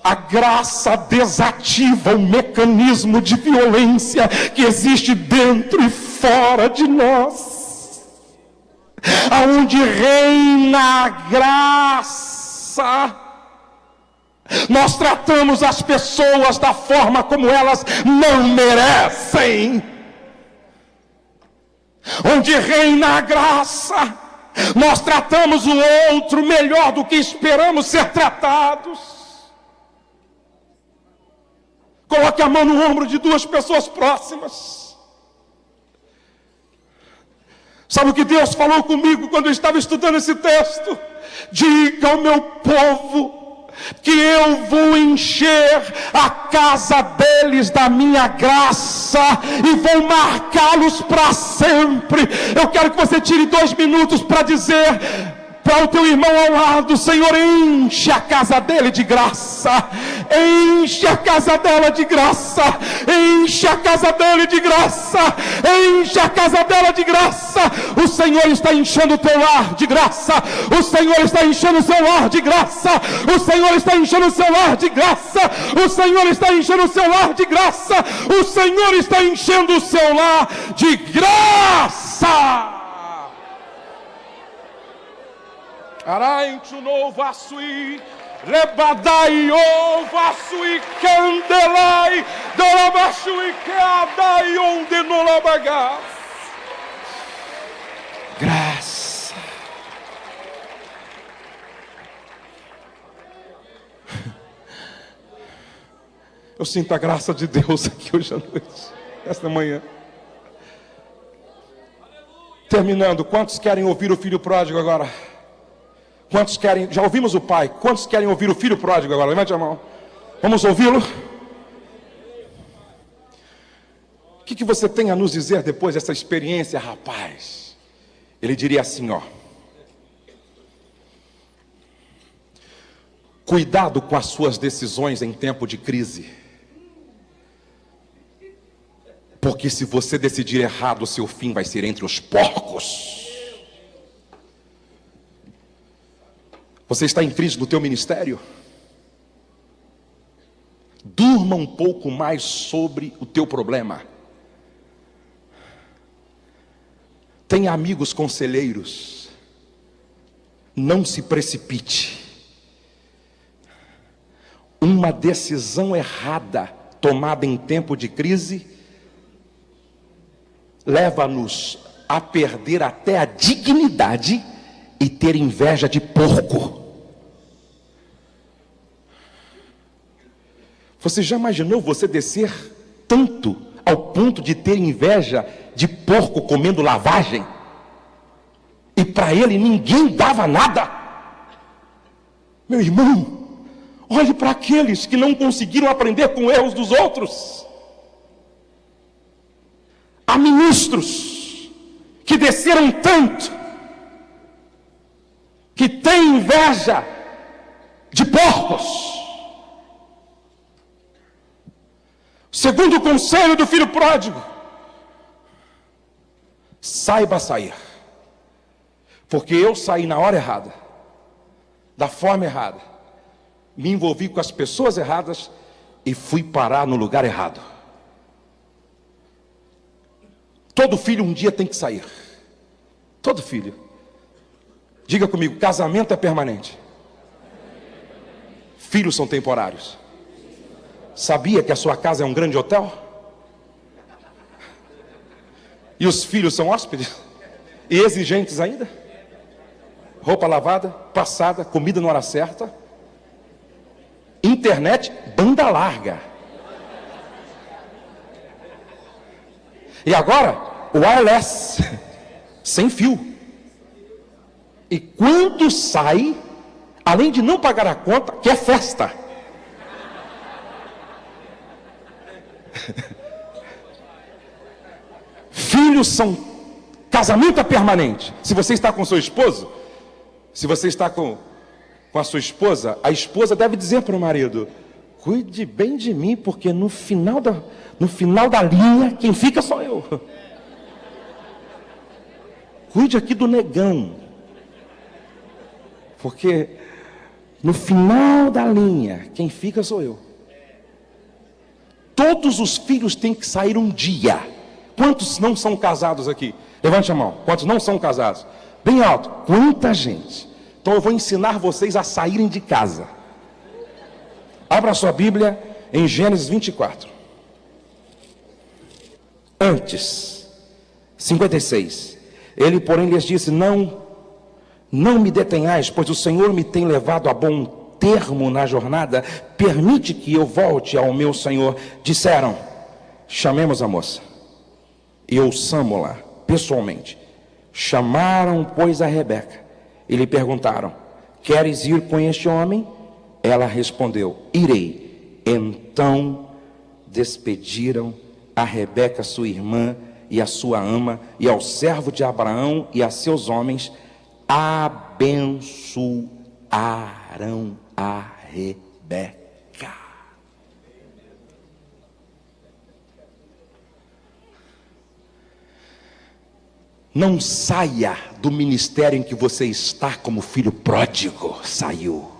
S2: A graça desativa o mecanismo de violência que existe dentro e fora de nós. Aonde reina a graça, nós tratamos as pessoas da forma como elas não merecem. Onde reina a graça, nós tratamos o outro melhor do que esperamos ser tratados. Coloque a mão no ombro de 2 pessoas próximas. Sabe o que Deus falou comigo quando eu estava estudando esse texto? Diga ao meu povo que eu vou encher a casa deles da minha graça e vou marcá-los para sempre. Eu quero que você tire 2 minutos para dizer para o teu irmão ao lado: Senhor, enche a casa dele de graça, enche a casa dela de graça, enche a casa dele de graça, enche a casa dela de graça. O Senhor está enchendo o teu lar de graça, o Senhor está enchendo o seu lar de graça, o Senhor está enchendo o seu lar de graça, o Senhor está enchendo o seu lar de graça, o Senhor está enchendo o seu lar de graça. Arainte no vassui, lebadai o vassui candelai, dorabashui cadai onde no labagás. Graça. Eu sinto a graça de Deus aqui hoje à noite, esta manhã. Terminando, quantos querem ouvir o filho pródigo agora? Quantos querem, já ouvimos o pai, quantos querem ouvir o filho pródigo agora? Levante a mão, vamos ouvi-lo. O que você tem a nos dizer depois dessa experiência, rapaz? Ele diria assim, ó: cuidado com as suas decisões em tempo de crise, Porque se você decidir errado, o seu fim vai ser entre os porcos. Você está em crise no teu ministério? Durma um pouco mais sobre o teu problema. Tenha amigos conselheiros. Não se precipite. Uma decisão errada tomada em tempo de crise leva-nos a perder até a dignidade e ter inveja de porco. Você já imaginou você descer tanto ao ponto de ter inveja de porco comendo lavagem? E para ele ninguém dava nada? Meu irmão, olhe para aqueles que não conseguiram aprender com erros dos outros. Há ministros que desceram tanto, que têm inveja de porcos. Segundo o conselho do filho pródigo, saiba sair. Porque eu saí na hora errada, da forma errada, me envolvi com as pessoas erradas e fui parar no lugar errado. Todo filho um dia tem que sair. Todo filho. Diga comigo, casamento é permanente. Filhos são temporários. Sabia que a sua casa é um grande hotel? E os filhos são hóspedes? E exigentes ainda? Roupa lavada, passada, comida na hora certa. Internet, banda larga. E agora, wireless, sem fio. E quando sai, além de não pagar a conta, quer festa. Filhos são casamento é permanente. Se você está com seu esposo, se você está com a sua esposa, a esposa deve dizer para o marido: cuide bem de mim, porque no final da linha, quem fica sou eu. Cuide aqui do negão, porque no final da linha, quem fica sou eu. Todos os filhos têm que sair um dia. Quantos não são casados aqui? Levante a mão. Quantos não são casados? Bem alto. Quanta gente. Então eu vou ensinar vocês a saírem de casa. Abra a sua Bíblia em Gênesis 24. Antes, 56. Ele, porém, lhes disse: não me detenhais, pois o Senhor me tem levado a bom termo na jornada. Permite que eu volte ao meu Senhor. Disseram: chamemos a moça e ouçamo-la pessoalmente. Chamaram, pois, a Rebeca e lhe perguntaram: queres ir com este homem? Ela respondeu: irei. Então despediram a Rebeca, sua irmã, e a sua ama, e ao servo de Abraão e a seus homens, abençoaram a Rebeca. Não saia do ministério em que você está como filho pródigo saiu.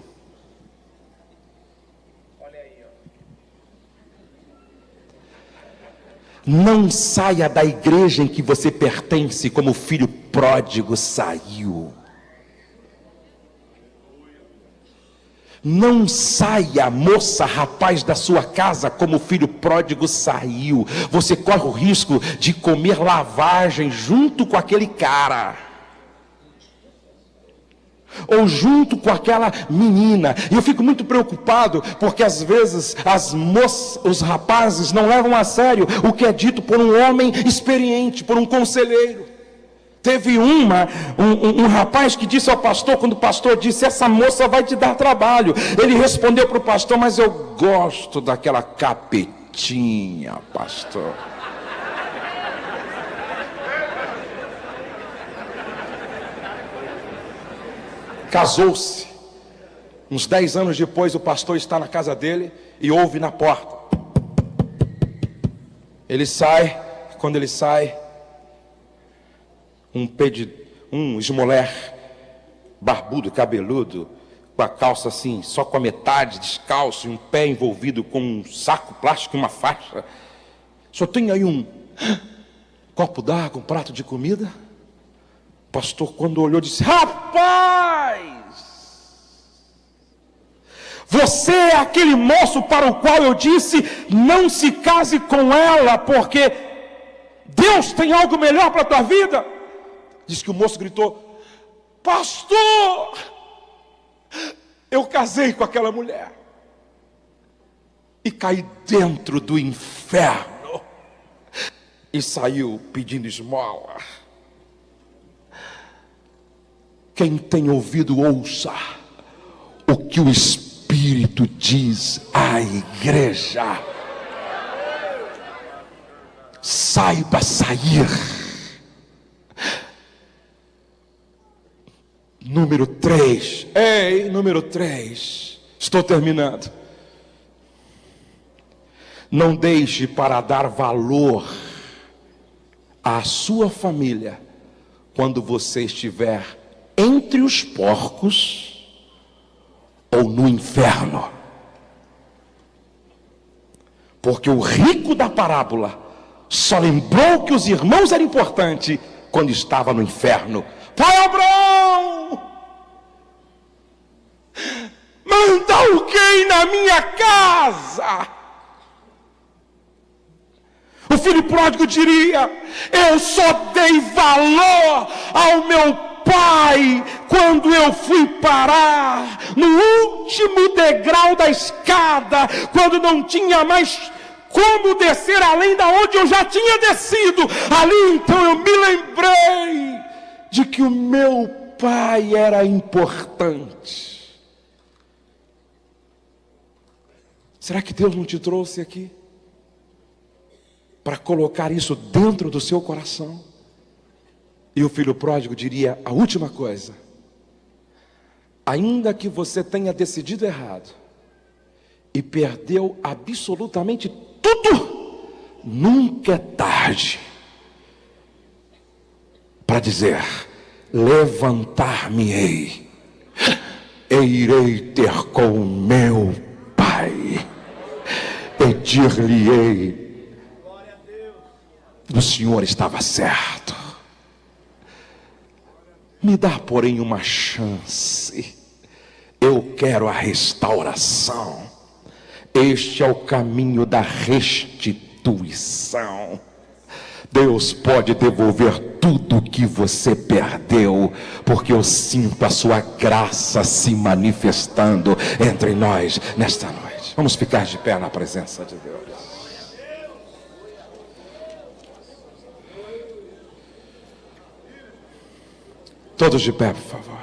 S2: Não saia da igreja em que você pertence como filho pródigo saiu. Não saia, moça, rapaz, da sua casa como filho pródigo saiu. Você corre o risco de comer lavagem junto com aquele cara, ou junto com aquela menina. E eu fico muito preocupado, porque às vezes os rapazes não levam a sério o que é dito por um homem experiente, por um conselheiro. Teve um rapaz que disse ao pastor, quando o pastor disse: essa moça vai te dar trabalho. Ele respondeu para o pastor: mas eu gosto daquela capetinha, pastor. Casou-se. Uns 10 anos depois, o pastor está na casa dele e ouve na porta. Ele sai, quando ele sai, um esmoler barbudo, cabeludo, com a calça assim, só com a metade, descalço, e um pé envolvido com um saco plástico e uma faixa. Só tem aí um copo d'água, um prato de comida. O pastor, quando olhou, disse: rapaz, você é aquele moço para o qual eu disse, não se case com ela, porque Deus tem algo melhor para a tua vida. Diz que o moço gritou: pastor, eu casei com aquela mulher e caí dentro do inferno e saiu pedindo esmola. Quem tem ouvido, ouça o que o Espírito diz à igreja. Saiba sair. Número 3. Número 3. Estou terminando. Não deixe para dar valor à sua família quando você estiver entre os porcos ou no inferno. Porque o rico da parábola só lembrou que os irmãos eram importantes quando estava no inferno. Pai Abraão, manda alguém na minha casa. O filho pródigo diria: eu só dei valor ao meu pai quando eu fui parar no último degrau da escada, quando não tinha mais como descer além da onde eu já tinha descido. Ali então eu me lembrei de que o meu pai era importante. Será que Deus não te trouxe aqui para colocar isso dentro do seu coração? E o filho pródigo diria a última coisa: ainda que você tenha decidido errado e perdeu absolutamente tudo, nunca é tarde para dizer: levantar-me-ei e irei ter com o meu pai e dir-lhe-ei: o Senhor estava certo. Me dá, porém, uma chance. Eu quero a restauração. Este é o caminho da restituição. Deus pode devolver tudo que você perdeu, porque eu sinto a sua graça se manifestando entre nós nesta noite. Vamos ficar de pé na presença de Deus. Todos de pé, por favor.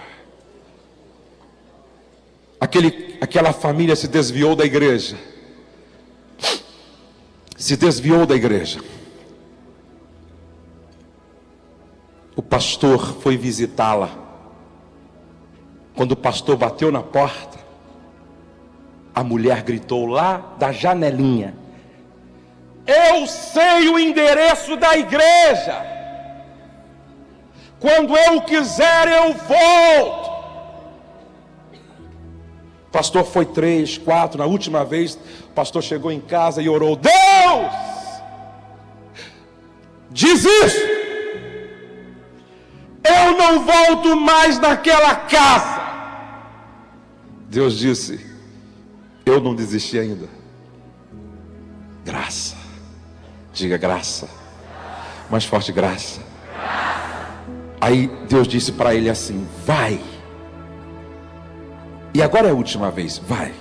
S2: Aquela família se desviou da igreja. Se desviou da igreja. O pastor foi visitá-la. Quando o pastor bateu na porta, a mulher gritou lá da janelinha: eu sei o endereço da igreja. Quando eu quiser, eu volto. O pastor foi 3, 4, na última vez, o pastor chegou em casa e orou: Deus, diz isso. Eu não volto mais naquela casa. Deus disse: eu não desisti ainda. Graça. Diga graça. Mais forte, graça. Aí Deus disse para ele assim: vai. E agora é a última vez, vai.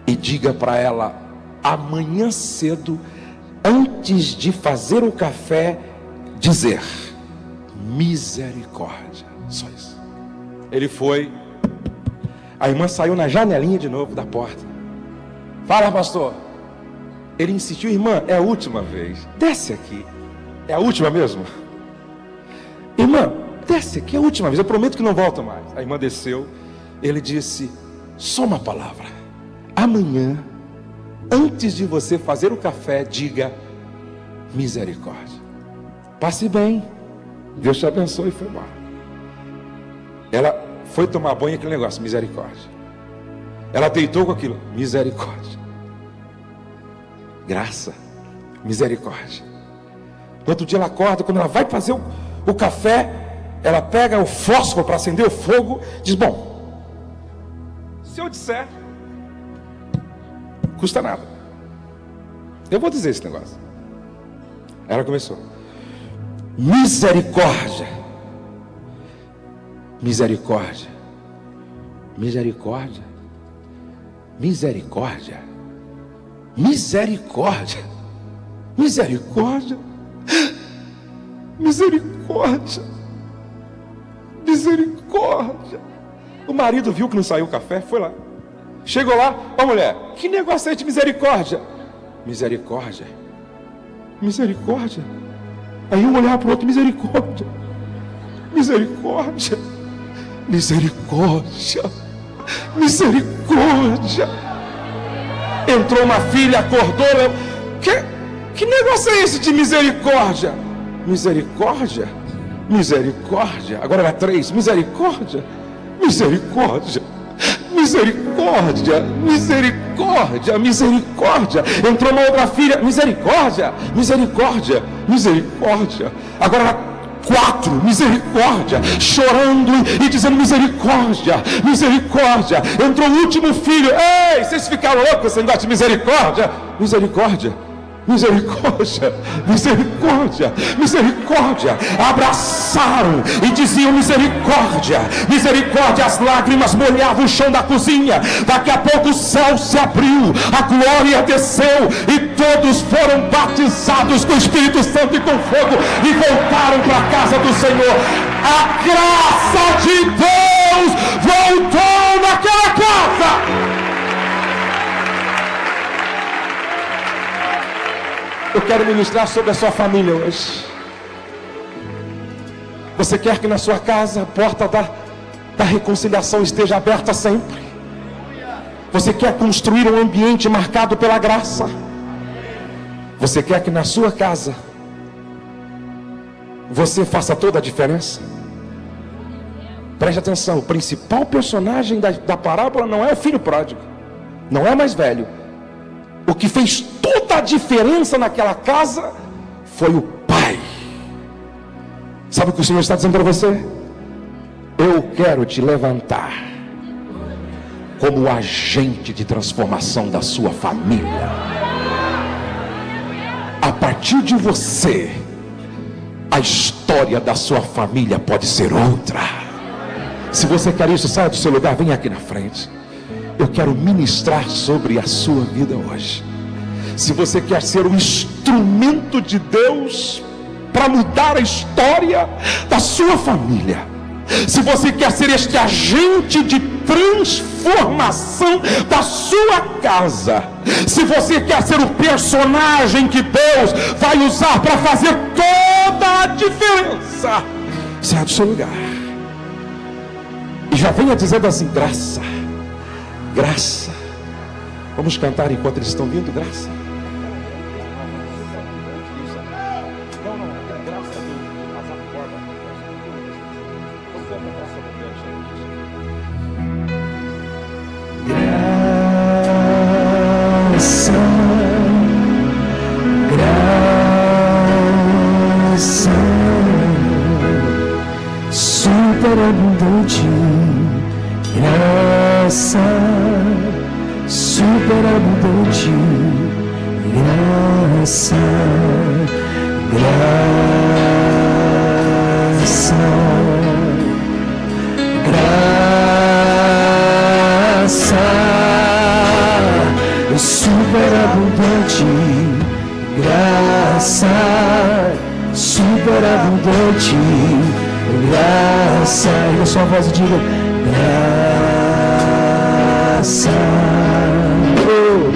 S2: E diga para ela: amanhã cedo, antes de fazer o café, dizer: misericórdia. Só isso. Ele foi. A irmã saiu na janelinha de novo da porta. Fala, pastor. Ele insistiu: irmã, é a última vez. Desce aqui. É a última mesmo? Irmã, desce aqui, é a última vez. Eu prometo que não volto mais. A irmã desceu. Ele disse: só uma palavra. Amanhã, antes de você fazer o café, diga: Misericórdia. Passe bem. Deus te abençoe e foi embora. Ela foi tomar banho, aquele negócio, misericórdia. Ela deitou com aquilo, misericórdia. Graça, misericórdia. No outro dia ela acorda, quando ela vai fazer o café, ela pega o fósforo para acender o fogo, diz: bom, se eu disser, custa nada, eu vou dizer esse negócio. Ela começou: misericórdia, misericórdia, misericórdia, misericórdia, misericórdia, misericórdia, misericórdia, misericórdia. O marido viu que não saiu o café, foi lá. Chegou lá: ó mulher, que negócio é de misericórdia? Misericórdia, misericórdia. Aí um olhar para o outro: misericórdia, misericórdia, misericórdia, misericórdia. Entrou uma filha, acordou. Que negócio é esse de misericórdia? Misericórdia, misericórdia. Agora era 3: misericórdia, misericórdia, misericórdia, misericórdia, misericórdia. Entrou uma outra filha: misericórdia, misericórdia, misericórdia. Agora era 4: misericórdia, chorando e dizendo: misericórdia, misericórdia. Entrou o último filho: ei, vocês ficaram loucos com esse negócio de misericórdia? Misericórdia, misericórdia, misericórdia, misericórdia. Abraçaram e diziam: misericórdia, misericórdia. As lágrimas molhavam o chão da cozinha. Daqui a pouco o céu se abriu, a glória desceu e todos foram batizados com o Espírito Santo e com fogo e voltaram para a casa do Senhor. A graça de Deus voltou naquela casa. Eu quero ministrar sobre a sua família hoje. Você quer que na sua casa a porta da reconciliação esteja aberta sempre? Você quer construir um ambiente marcado pela graça? Você quer que na sua casa você faça toda a diferença? Preste atenção: o principal personagem da parábola não é o filho pródigo, não é o mais velho. O que fez toda a diferença naquela casa foi o pai. Sabe o que o Senhor está dizendo para você? Eu quero te levantar como agente de transformação da sua família. A partir de você, a história da sua família pode ser outra. Se você quer isso, saia do seu lugar, vem aqui na frente. Eu quero ministrar sobre a sua vida hoje. Se você quer ser um instrumento de Deus para mudar a história da sua família, se você quer ser este agente de transformação da sua casa, se você quer ser o personagem que Deus vai usar para fazer toda a diferença, saia do seu lugar e já venha dizendo assim: graça, graça. Vamos cantar enquanto eles estão vindo. Graça.
S3: Graça, superabundante, graça, superabundante, graça, graça, graça, superabundante, graça, superabundante, graça. E a sua voz diga: graça, oh,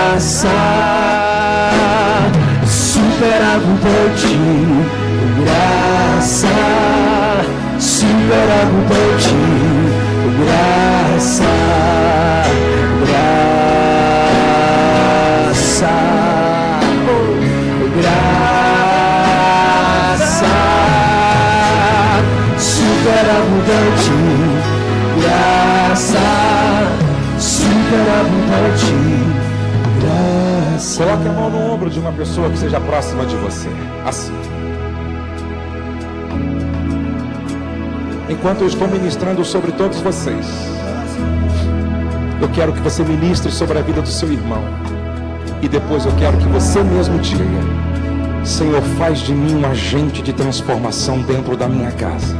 S3: graça, superabundante, graça, superabundante, graça, graça. superabundante graça, superabundante graça.
S2: Coloque a mão no ombro de uma pessoa que seja próxima de você, assim. Enquanto eu estou ministrando sobre todos vocês, eu quero que você ministre sobre a vida do seu irmão. E depois eu quero que você mesmo diga: Senhor, faz de mim um agente de transformação dentro da minha casa.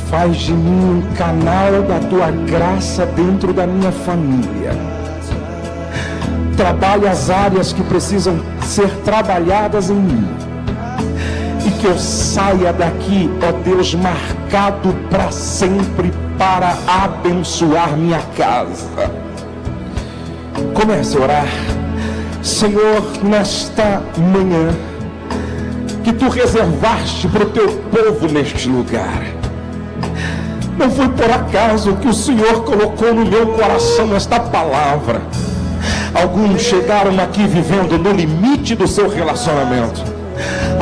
S2: Faz de mim um canal da tua graça dentro da minha família. Trabalhe as áreas que precisam ser trabalhadas em mim. E que eu saia daqui, ó Deus, marcado para sempre para abençoar minha casa. Comece a orar. Senhor, nesta manhã que tu reservaste para o teu povo neste lugar, não foi por acaso que o Senhor colocou no meu coração esta palavra. Alguns chegaram aqui vivendo no limite do seu relacionamento.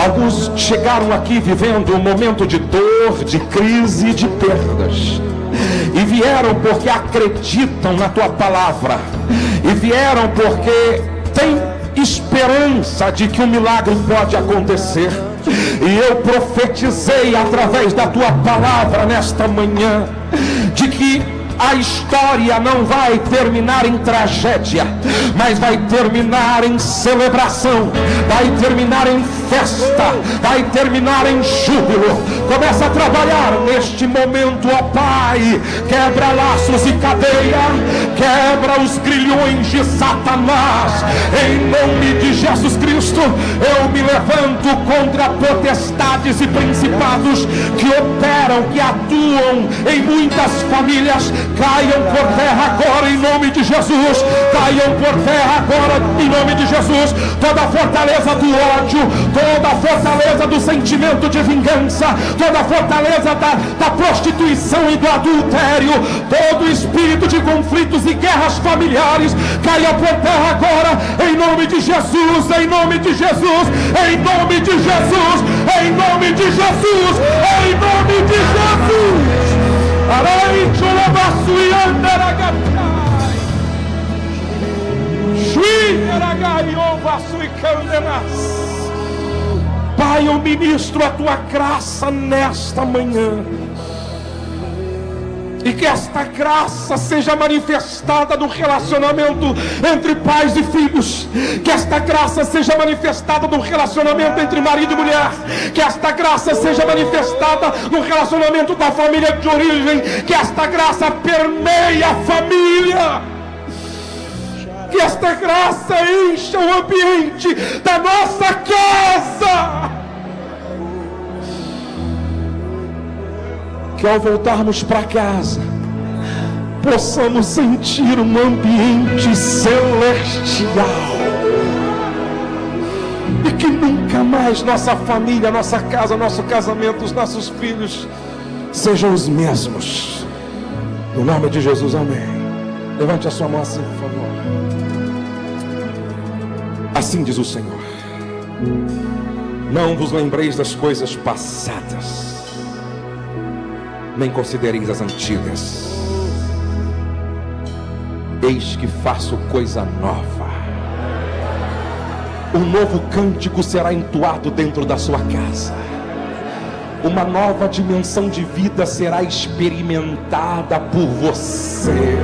S2: Alguns chegaram aqui vivendo um momento de dor, de crise e de perdas. E vieram porque acreditam na tua palavra. E vieram porque têm esperança de que um milagre pode acontecer. E eu profetizei através da tua palavra nesta manhã de que a história não vai terminar em tragédia, mas vai terminar em celebração, vai terminar em festa, vai terminar em júbilo. Começa a trabalhar neste momento, ó Pai. Quebra laços e cadeia, quebra os grilhões de Satanás. Em nome de Jesus Cristo, eu me levanto contra potestades e principados que operam, que atuam em muitas famílias. Caiam por terra agora em nome de Jesus. Caiam por terra agora em nome de Jesus. Toda a fortaleza do ódio, toda a fortaleza do sentimento de vingança, toda a fortaleza da prostituição e do adultério, todo o espírito de conflitos e guerras familiares, caia por terra agora em nome de Jesus, em nome de Jesus, em nome de Jesus, em nome de Jesus, em nome de Jesus. Pai, eu ministro a tua graça nesta manhã, e que esta graça seja manifestada no relacionamento entre pais e filhos, que esta graça seja manifestada no relacionamento entre marido e mulher, que esta graça seja manifestada no relacionamento da família de origem, que esta graça permeie a família, que esta graça encha o ambiente da nossa casa, que ao voltarmos para casa possamos sentir um ambiente celestial, e que nunca mais nossa família, nossa casa, nosso casamento, os nossos filhos sejam os mesmos. No nome de Jesus, amém. Levante a sua mão assim, por favor. Assim diz o Senhor: não vos lembreis das coisas passadas, nem considereis as antigas. Eis que faço coisa nova. Um novo cântico será entoado dentro da sua casa. Uma nova dimensão de vida será experimentada por você.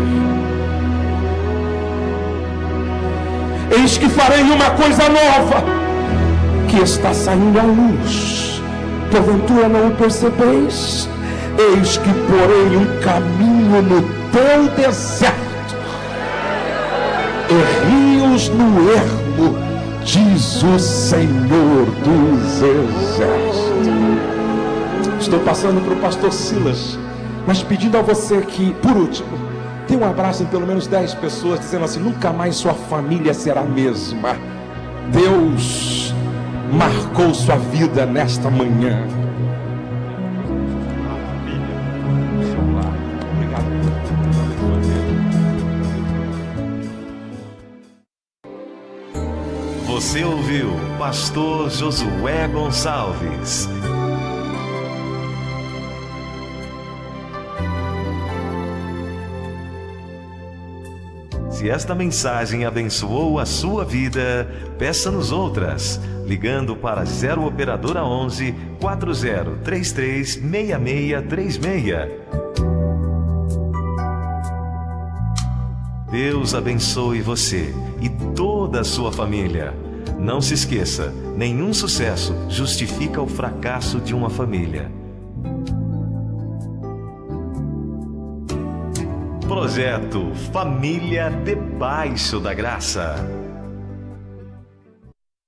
S2: Eis que farei uma coisa nova, que está saindo à luz. Porventura não o percebeis? Eis que porei um caminho no teu deserto, e rios no ermo, diz o Senhor dos Exércitos. Estou passando para o pastor Silas, mas pedindo a você que, por último, dê um abraço em pelo menos 10 pessoas, dizendo assim: nunca mais sua família será a mesma. Deus marcou sua vida nesta manhã.
S4: Você ouviu Pastor Josué Gonçalves. Se esta mensagem abençoou a sua vida, peça-nos outras, ligando para 0 Operadora 11 4033 6636. Deus abençoe você e toda a sua família. Não se esqueça, nenhum sucesso justifica o fracasso de uma família. Projeto Família Debaixo da Graça.